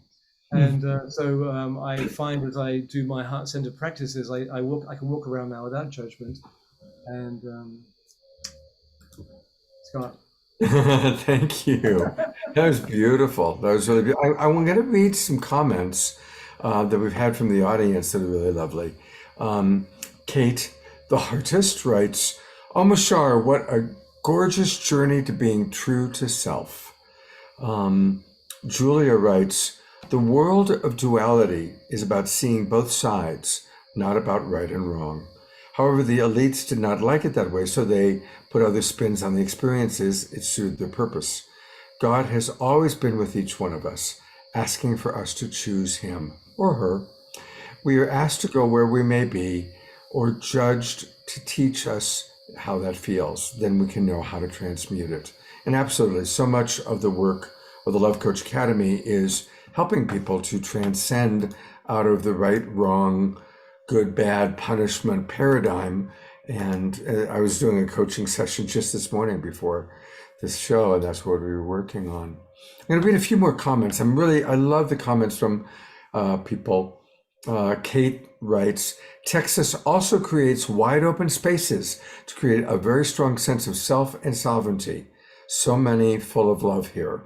And so I find as I do my heart-centered practices, I can walk around now without judgment. And Scott. Thank you. That was beautiful. That was really beautiful. I'm going to read some comments that we've had from the audience that are really lovely. Kate, the artist, writes, "Oh, Mashar, what a gorgeous journey to being true to self." Julia writes, "The world of duality is about seeing both sides, not about right and wrong. However, the elites did not like it that way, so they put other spins on the experiences. It suited their purpose. God has always been with each one of us, asking for us to choose him or her. We are asked to go where we may be, or judged to teach us how that feels. Then we can know how to transmute it." And absolutely, so much of the work of the Love Coach Academy is helping people to transcend out of the right, wrong, good, bad, punishment paradigm. And I was doing a coaching session just this morning before this show, and that's what we were working on. I'm going to read a few more comments. I love the comments from people. Kate writes, "Texas also creates wide open spaces to create a very strong sense of self and sovereignty. So many full of love here."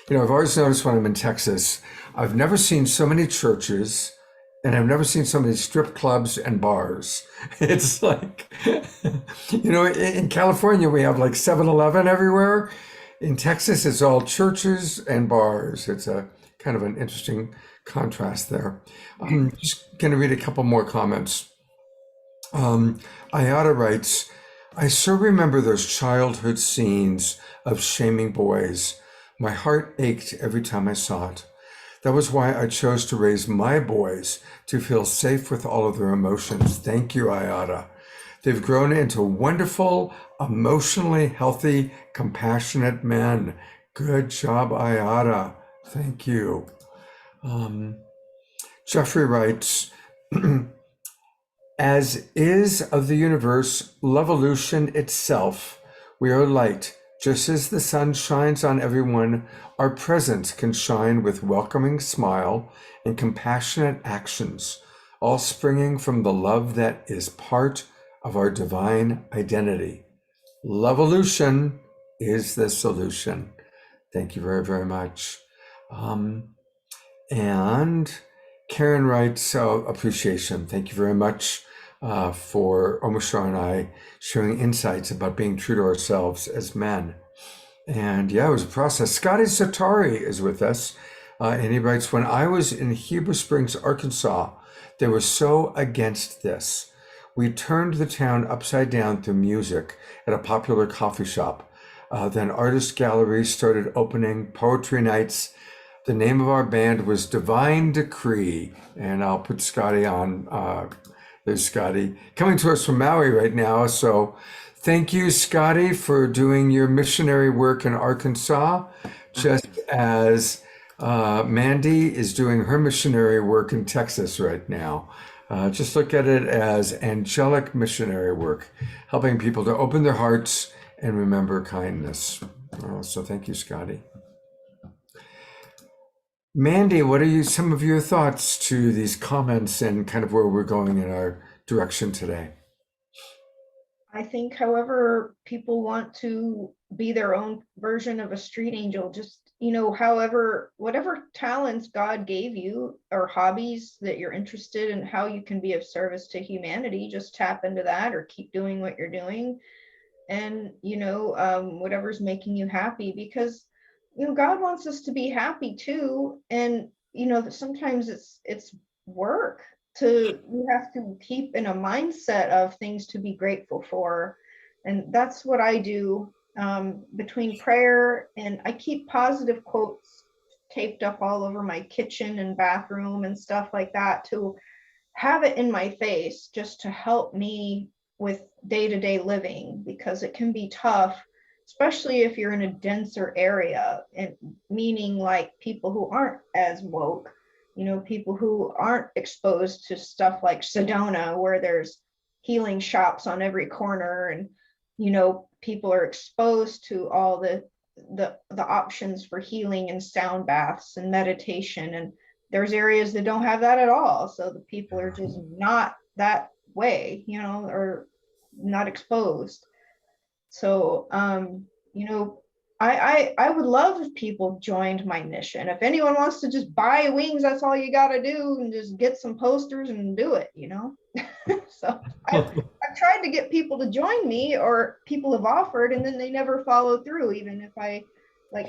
I've always noticed when I'm in Texas, I've never seen so many churches, and I've never seen so many strip clubs and bars. It's like, in California, we have like 7-Eleven everywhere. In Texas, it's all churches and bars. It's a kind of an interesting contrast there. I'm just going to read a couple more comments. Ayada writes, "I so remember those childhood scenes of shaming boys. My heart ached every time I saw it. That was why I chose to raise my boys to feel safe with all of their emotions. Thank you, Ayada. They've grown into wonderful, emotionally healthy, compassionate men. Good job, Ayada. Thank you. Jeffrey writes, as is of the universe, Levolution itself, we are light. Just as the sun shines on everyone, our presence can shine with welcoming smile and compassionate actions, all springing from the love that is part of our divine identity. Levolution is the solution. Thank you very, very much. And Karen writes, appreciation. Thank you very much for Omishar and I sharing insights about being true to ourselves as men. And yeah, it was a process. Scotty Satari is with us. And he writes, when I was in Heber Springs, Arkansas, they were so against this. We turned the town upside down through music at a popular coffee shop. Then artist galleries started opening, poetry nights. The name of our band was Divine Decree. And I'll put Scotty on. There's Scotty coming to us from Maui right now. So thank you, Scotty, for doing your missionary work in Arkansas, just as Mandy is doing her missionary work in Texas right now. Just look at it as angelic missionary work, helping people to open their hearts and remember kindness. So thank you, Scotty. Mandy, what are some of your thoughts to these comments and kind of where we're going in our direction today? I think however people want to be their own version of a street angel, just, however, whatever talents God gave you or hobbies that you're interested in, how you can be of service to humanity, just tap into that or keep doing what you're doing. And, whatever's making you happy, because, God wants us to be happy too. And, sometimes it's work. You have to keep in a mindset of things to be grateful for. And that's what I do between prayer, and I keep positive quotes taped up all over my kitchen and bathroom and stuff like that to have it in my face, just to help me with day-to-day living, because it can be tough, especially if you're in a denser area, and meaning like people who aren't as woke, people who aren't exposed to stuff like Sedona, where there's healing shops on every corner, and people are exposed to all the options for healing and sound baths and meditation, and there's areas that don't have that at all, so the people are just not that way, or not exposed. So I would love if people joined my mission. If anyone wants to just buy wings, that's all you got to do, and just get some posters and do it, So I've tried to get people to join me, or people have offered, and then they never follow through, even if I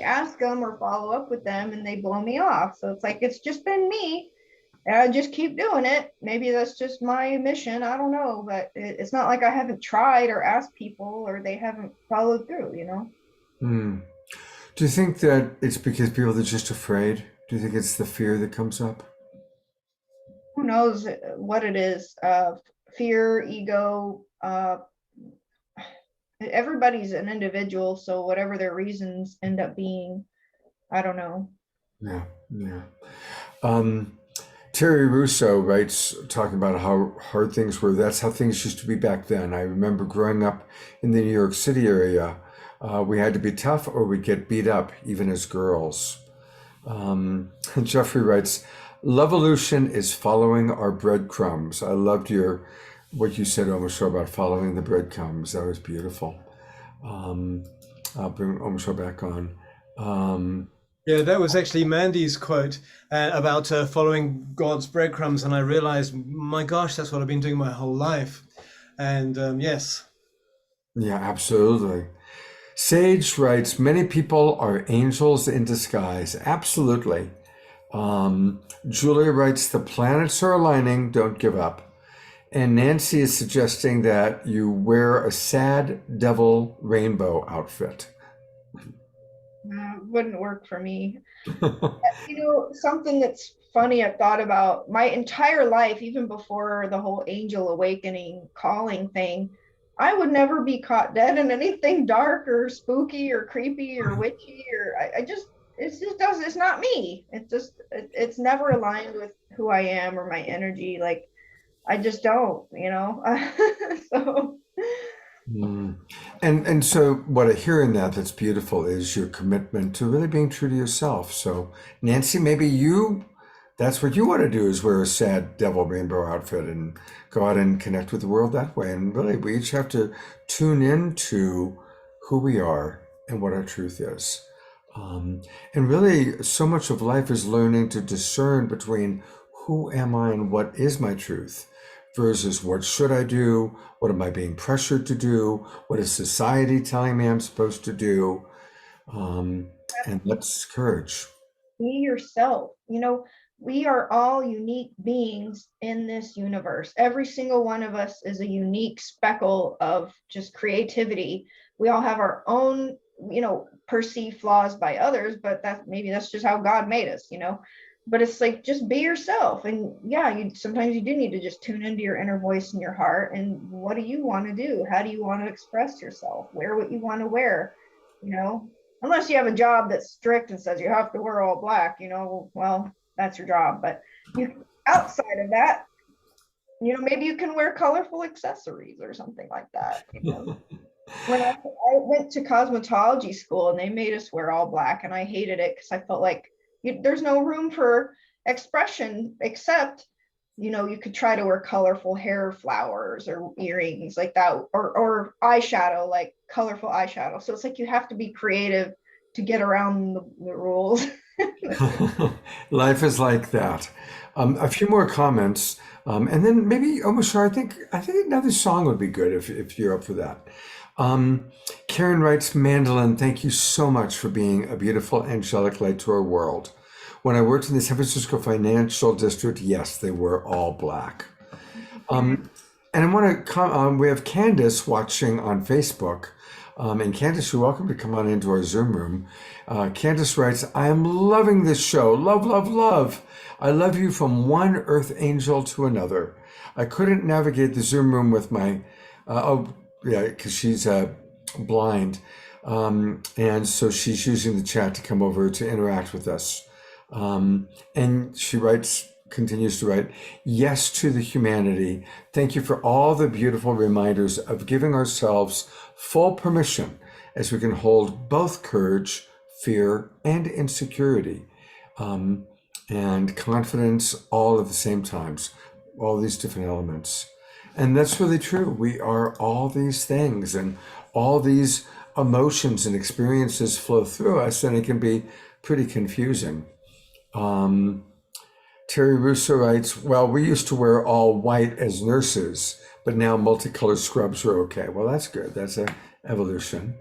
ask them or follow up with them, and they blow me off. So it's like, it's just been me. And I just keep doing it. Maybe that's just my mission. I don't know, but it's not like I haven't tried or asked people or they haven't followed through, Do you think that it's because people are just afraid? Do you think it's the fear that comes up? Who knows what it is? Fear, ego. Everybody's an individual, so whatever their reasons end up being, I don't know. Yeah. Terry Russo writes, talking about how hard things were. That's how things used to be back then. I remember growing up in the New York City area. We had to be tough or we'd get beat up, even as girls. Jeffrey writes, Levolution is following our breadcrumbs. I loved what you said, Omishore, about following the breadcrumbs. That was beautiful. I'll bring Omishore back on. Yeah, that was actually Mandy's quote about following God's breadcrumbs, and I realized, my gosh, that's what I've been doing my whole life. And yes. Yeah, absolutely. Sage writes, many people are angels in disguise. Absolutely. Julia writes, the planets are aligning, don't give up. And Nancy is suggesting that you wear a sad devil rainbow outfit. Wouldn't work for me. Something that's funny I've thought about my entire life, even before the whole angel awakening calling thing, I would never be caught dead in anything dark or spooky or creepy or witchy or I just it's not me. It's never aligned with who I am or my energy. Like I just don't. So Mm. And so what I hear in that that's beautiful is your commitment to really being true to yourself. So Nancy, maybe that's what you want to do is wear a sad devil rainbow outfit and go out and connect with the world that way. And really we each have to tune into who we are and what our truth is. And really so much of life is learning to discern between who am I and what is my truth versus what should I do? What am I being pressured to do? What is society telling me I'm supposed to do? Um, and that's courage. be yourself. We are all unique beings in this universe. Every single one of us is a unique speckle of just creativity. We all have our own, perceived flaws by others, but that's just how God made us. But it's like just be yourself. And yeah, sometimes you do need to just tune into your inner voice in your heart. And what do you want to do? How do you want to express yourself? Wear what you want to wear, you know unless you have a job that's strict and says you have to wear all black, well, that's your job. But you outside of that, maybe you can wear colorful accessories or something like that. When I went to cosmetology school and they made us wear all black, and I hated it because I felt like there's no room for expression except you could try to wear colorful hair flowers or earrings like that, or eyeshadow, like colorful eyeshadow. So it's like you have to be creative to get around the rules. Life is like that. A few more comments, and then maybe, oh, Mashar, I think another song would be good if you're up for that. Karen writes, Mandelyn, thank you so much for being a beautiful angelic light to our world. When I worked in the San Francisco financial district, yes, they were all black. And I want to we have Candace watching on Facebook. And Candace, you're welcome to come on into our Zoom room. Candace writes, I am loving this show. Love, love, love. I love you from one earth angel to another. I couldn't navigate the Zoom room with my, because she's blind. And so she's using the chat to come over to interact with us. And she continues to write, yes to the humanity. Thank you for all the beautiful reminders of giving ourselves full permission as we can hold both courage, fear, and insecurity, and confidence all at the same times, all these different elements. And that's really true. We are all these things, and all these emotions and experiences flow through us, and it can be pretty confusing. Terry Russo writes, well, we used to wear all white as nurses, but now multicolored scrubs are okay. Well, that's good. That's an evolution.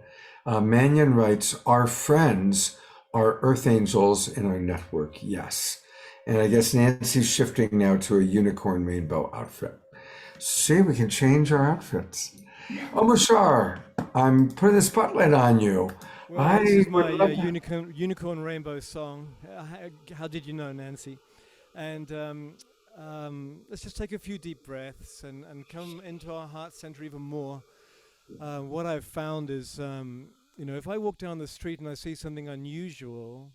Mannion writes, our friends are earth angels in our network. Yes. And I guess Nancy's shifting now to a unicorn rainbow outfit. See, we can change our outfits. Oh, Mashar, I'm putting the spotlight on you. Well, this is my unicorn rainbow song. How did you know, Nancy? And let's just take a few deep breaths and come into our heart center even more. What I've found is, if I walk down the street and I see something unusual,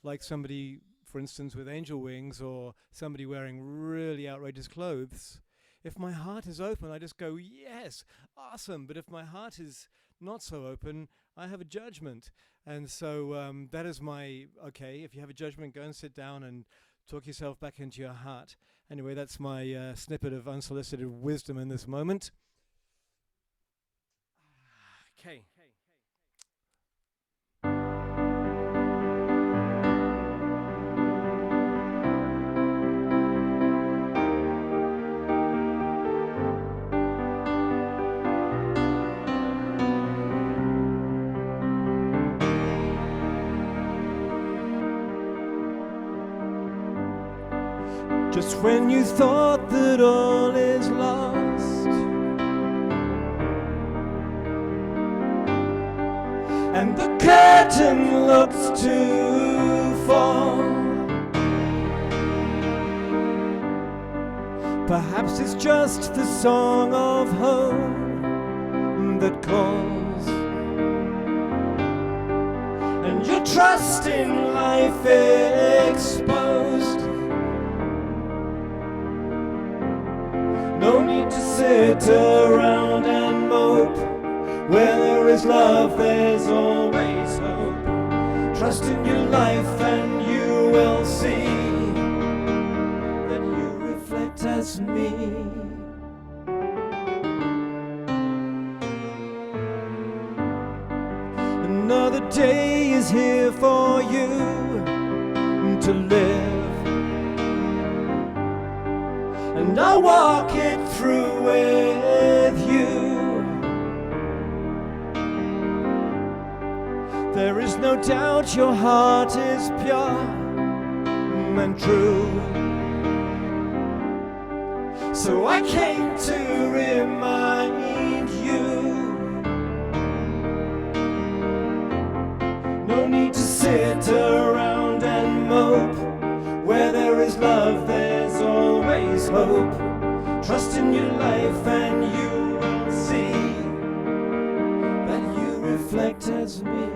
like somebody, for instance, with angel wings or somebody wearing really outrageous clothes, if my heart is open, I just go, yes, awesome. But if my heart is not so open, I have a judgment. And so that is okay, if you have a judgment, go and sit down and talk yourself back into your heart. Anyway, that's my snippet of unsolicited wisdom in this moment. Okay. Just when you thought that all is lost, and the curtain looks to fall. Perhaps it's just the song of home that calls, and your trust in life exposed. No need to sit around and mope. Where there is love, there's always hope. Trust in your life and you will see that you reflect as me. Another day is here for you to live, and I'll walk it through with you. There is no doubt your heart is pure and true. So I came to remind you, no need to sit around and mope. Where there is love, there's always hope. Trust in your life and you will see that you reflect as me.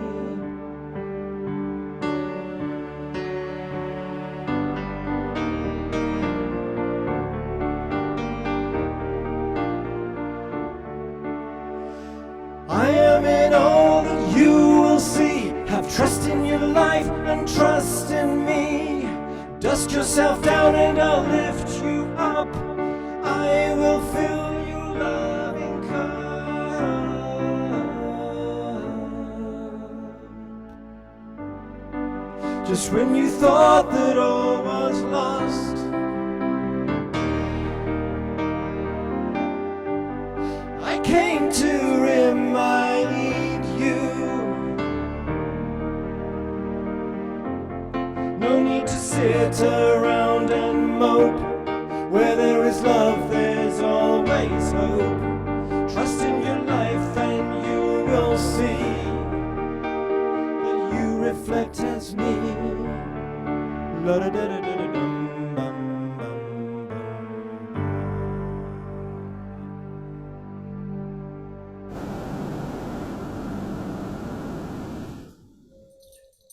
I am in all that you will see. Have trust in your life and trust in me. Dust yourself down and I'll lift you up. I will fill your loving cup. Just when you thought that all was lost, I came to remind you. No need to sit around and mope. Where there is love, there's always hope. Trust in your life and you will see that you reflect as me.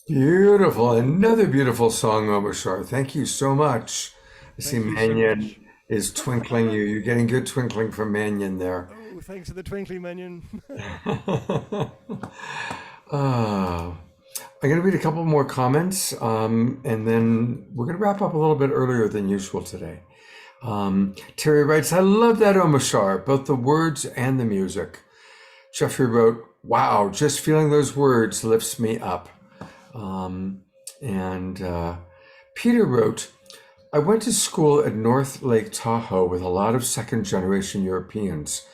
Beautiful. Another beautiful song, Omashar. Thank you so much. I see Mannion is twinkling you. You're getting good twinkling from Mannion there. Oh, thanks for the twinkling, Mannion. I'm going to read a couple more comments, and then we're going to wrap up a little bit earlier than usual today. Terry writes, I love that Omashar, both the words and the music. Jeffrey wrote, wow, just feeling those words lifts me up. Peter wrote, I went to school at North Lake Tahoe with a lot of second-generation Europeans.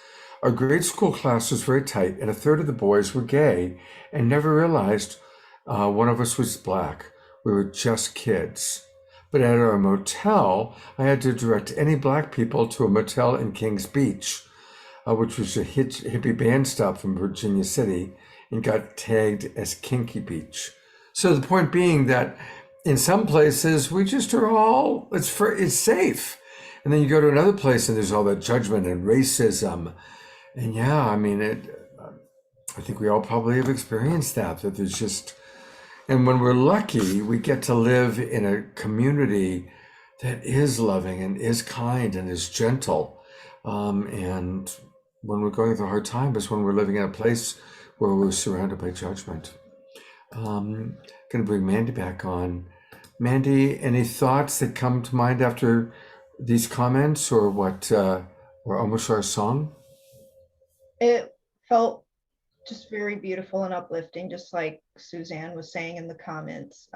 Our grade school class was very tight, and a third of the boys were gay and never realized one of us was black. We were just kids. But at our motel, I had to direct any black people to a motel in Kings Beach, which was a hippie band stop from Virginia City, and got tagged as Kinky Beach. So the point being that in some places we just are all, it's safe. And then you go to another place and there's all that judgment and racism. And yeah, I mean, I think we all probably have experienced that there's just, and when we're lucky, we get to live in a community that is loving and is kind and is gentle. And when we're going through a hard time is when we're living in a place where we're surrounded by judgment. Going to bring Mandy back on. Mandy, any thoughts that come to mind after these comments, or what, or Omashar's song? It felt just very beautiful and uplifting, just like Suzanne was saying in the comments.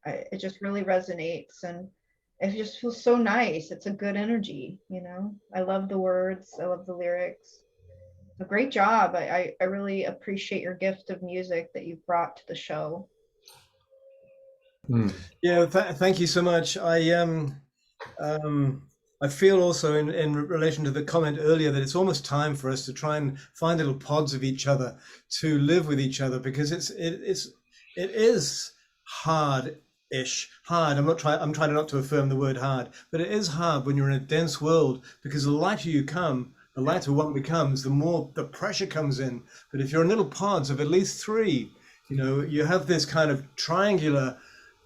It just really resonates, and it just feels so nice. It's a good energy, you know. I love the words. I love the lyrics. A great job. I really appreciate your gift of music that you've brought to the show. Yeah, thank you so much. I feel also in relation to the comment earlier that it's almost time for us to try and find little pods of each other to live with each other, because it is hard. I'm trying not to affirm the word hard, but it is hard when you're in a dense world, because the lighter you come, the lighter one becomes, the more the pressure comes in. But if you're in little pods of at least three, you have this kind of triangular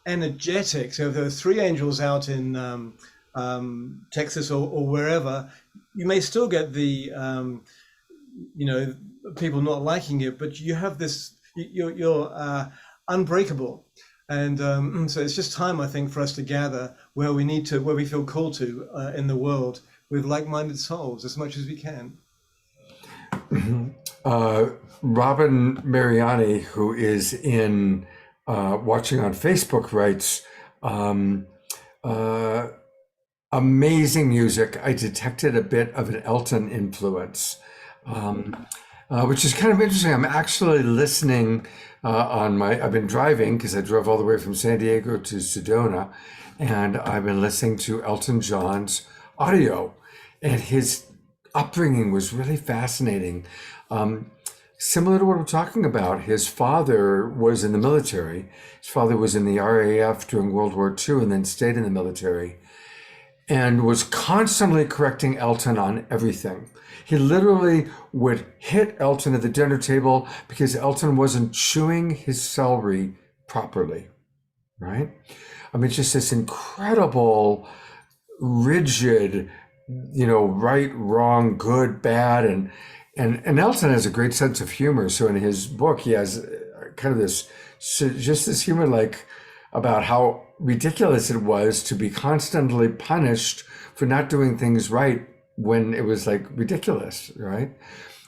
energetic. So if there are three angels out in Texas or wherever, you may still get the people not liking it, but you have this, you're unbreakable. And so it's just time, I think, for us to gather where we feel called to in the world, with like-minded souls as much as we can. Robin Mariani, who is in watching on Facebook, writes, amazing music. I detected a bit of an Elton influence, which is kind of interesting. I'm actually listening I've been driving because I drove all the way from San Diego to Sedona, and I've been listening to Elton John's audio, and his upbringing was really fascinating. Similar to what we're talking about, his father was in the military. His father was in the RAF during World War II and then stayed in the military and was constantly correcting Elton on everything. He literally would hit Elton at the dinner table because Elton wasn't chewing his celery properly, right? I mean, just this incredible, rigid, right, wrong, good, bad, and Elton has a great sense of humor. So in his book, he has kind of this humor, like, about how ridiculous it was to be constantly punished for not doing things right when it was like ridiculous, right?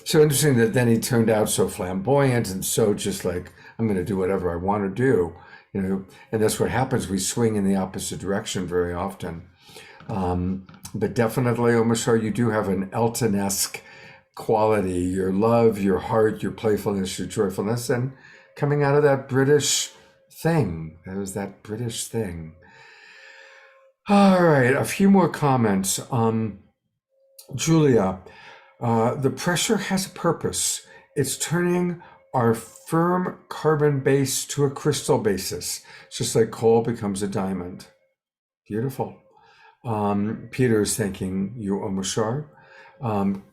So interesting that then he turned out so flamboyant and so just like, I'm going to do whatever I want to do, and that's what happens. We swing in the opposite direction very often. But definitely, Omashar, you do have an Elton-esque quality, your love, your heart, your playfulness, your joyfulness, and coming out of that British thing. That was that British thing. All right, a few more comments. Julia, the pressure has a purpose. It's turning our firm carbon base to a crystal basis, just like coal becomes a diamond. Beautiful. Peter is thanking you, Omashar.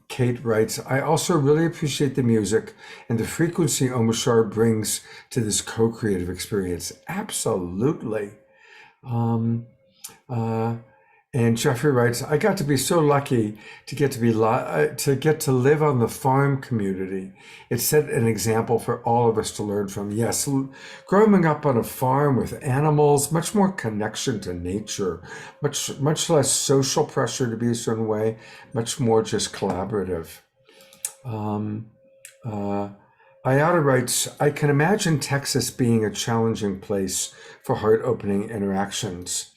Kate writes, I also really appreciate the music and the frequency Omashar brings to this co-creative experience. Absolutely. And Jeffrey writes, I got to be so lucky to get to live on the farm community. It set an example for all of us to learn from. Yes, growing up on a farm with animals, much more connection to nature, much less social pressure to be a certain way, much more just collaborative. Ayada writes, I can imagine Texas being a challenging place for heart-opening interactions.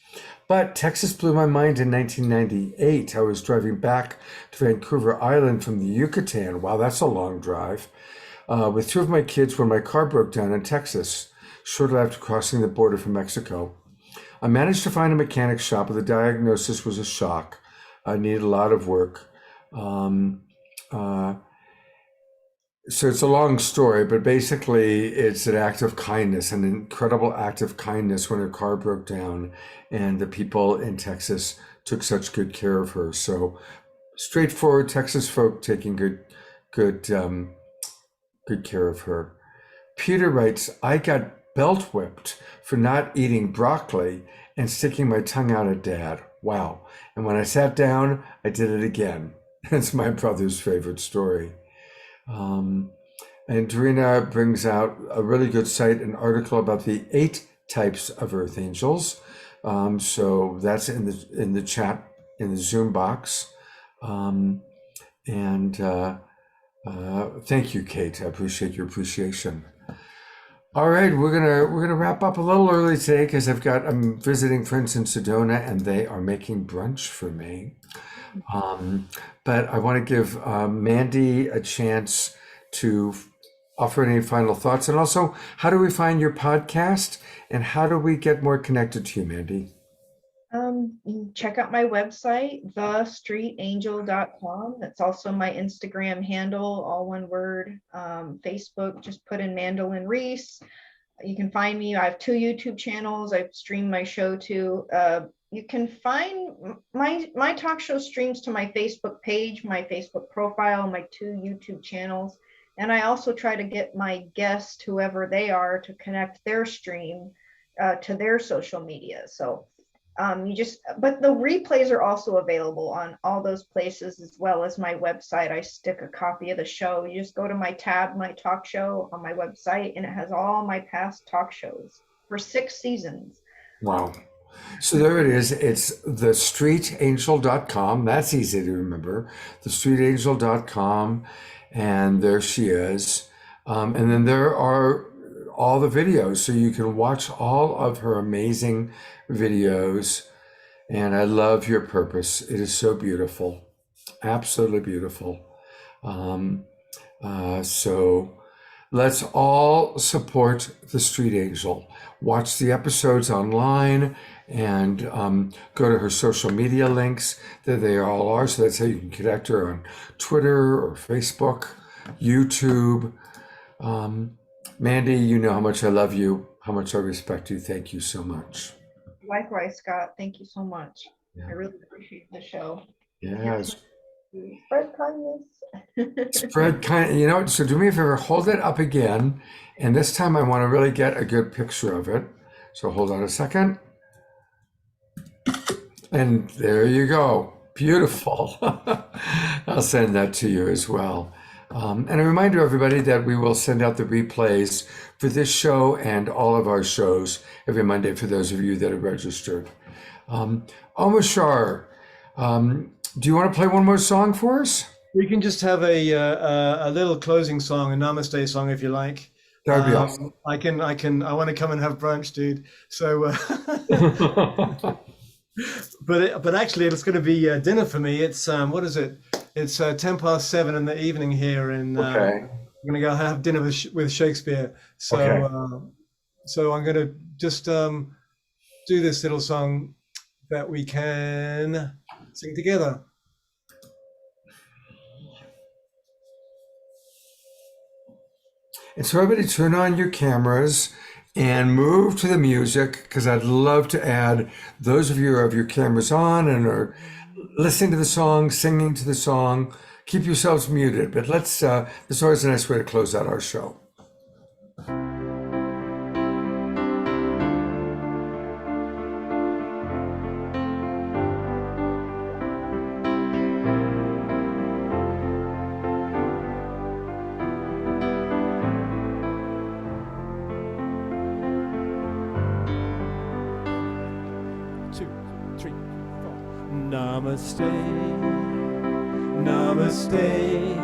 But Texas blew my mind in 1998. I was driving back to Vancouver Island from the Yucatan. Wow, that's a long drive. With two of my kids when my car broke down in Texas, shortly after crossing the border from Mexico. I managed to find a mechanic shop, but the diagnosis was a shock. I needed a lot of work. So it's a long story, but basically it's an act of kindness, an incredible act of kindness when her car broke down and the people in Texas took such good care of her. So straightforward Texas folk taking good care of her. Peter writes, I got belt whipped for not eating broccoli and sticking my tongue out at Dad. Wow. And when I sat down, I did it again. It's my brother's favorite story. And Dorina brings out a really good site, an article about the 8 types of earth angels. So that's in the chat, in the Zoom box. Thank you, Kate. I appreciate your appreciation. All right, we're gonna wrap up a little early today because I'm visiting friends in Sedona and they are making brunch for me. But I want to give Mandy a chance to offer any final thoughts. And also, how do we find your podcast and how do we get more connected to you, Mandy? You can check out my website, thestreetangel.com. That's also my Instagram handle, all one word. Facebook, just put in Mandelyn Reese. You can find me. I have 2 YouTube channels. I stream my show to. You can find my talk show streams to my Facebook page, my Facebook profile, my 2 YouTube channels. And I also try to get my guests, whoever they are, to connect their stream to their social media. So but the replays are also available on all those places, as well as my website. I stick a copy of the show. You just go to my tab, my talk show on my website, and it has all my past talk shows for 6 seasons. Wow. So there it is. It's thestreetangel.com. That's easy to remember. Thestreetangel.com. And there she is. And then there are all the videos. So you can watch all of her amazing videos. And I love your purpose. It is so beautiful. Absolutely beautiful. So let's all support the Street Angel. Watch the episodes online and go to her social media links. There they all are. So that's how you can connect her on Twitter or Facebook, YouTube. Mandy, you know how much I love you, how much I respect you. Thank you so much. Likewise, Scott. Thank you so much. Yeah. I really appreciate the show. Yes. Spread kindness. Spread kind, so do me a favor, hold it up again. And this time I want to really get a good picture of it. So hold on a second. And there you go. Beautiful. I'll send that to you as well. And a reminder, everybody, that we will send out the replays for this show and all of our shows every Monday for those of you that are registered. Omashar, do you want to play one more song for us? We can just have a little closing song, a namaste song, if you like. That would be awesome. I want to come and have brunch, dude. So, but actually, it's going to be dinner for me. It's what is it? It's 7:10 in the evening here, and Okay. I'm going to go have dinner with Shakespeare. So, Okay. so I'm going to just do this little song that we can sing together. And so everybody turn on your cameras and move to the music, because I'd love to add those of you who have your cameras on and are listening to the song, singing to the song. Keep yourselves muted, but let's, it's always a nice way to close out our show. Namaste, namaste,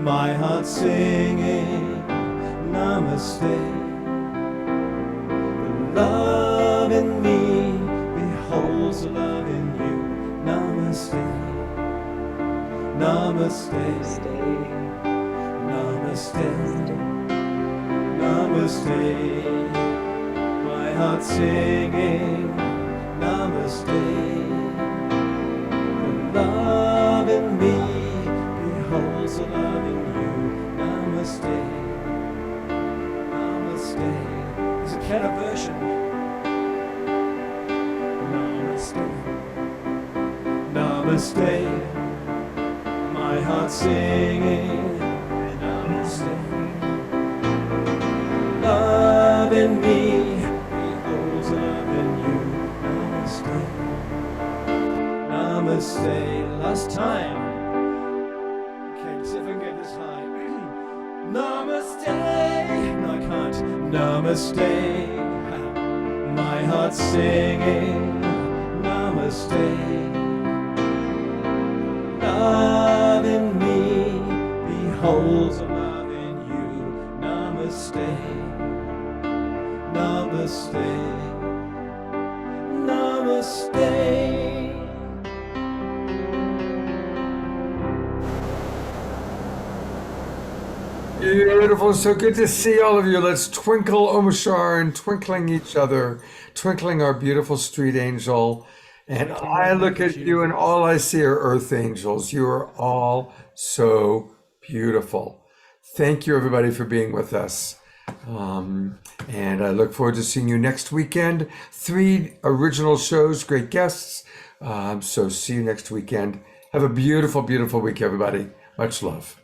my heart singing, namaste. The love in me beholds the love in you, namaste, namaste, namaste, namaste, my heart singing, namaste. Love in me beholds the love in you. Namaste, namaste. There's a piano version. Namaste, namaste. My heart singing. Namaste. Love in me beholds the love in you. Namaste. Namaste, last time. Okay, let's see if I can get this high. Namaste. No, I can't. Namaste. My heart singing. Namaste. Love in me beholds a love in you. Namaste. Namaste. Namaste. Beautiful. So good to see all of you. Let's twinkle Omashar and twinkling each other, twinkling our beautiful street angel. And I look at you and all I see are earth angels. You are all so beautiful. Thank you, everybody, for being with us. And I look forward to seeing you next weekend. 3 original shows, great guests. So see you next weekend. Have a beautiful, beautiful week, everybody. Much love.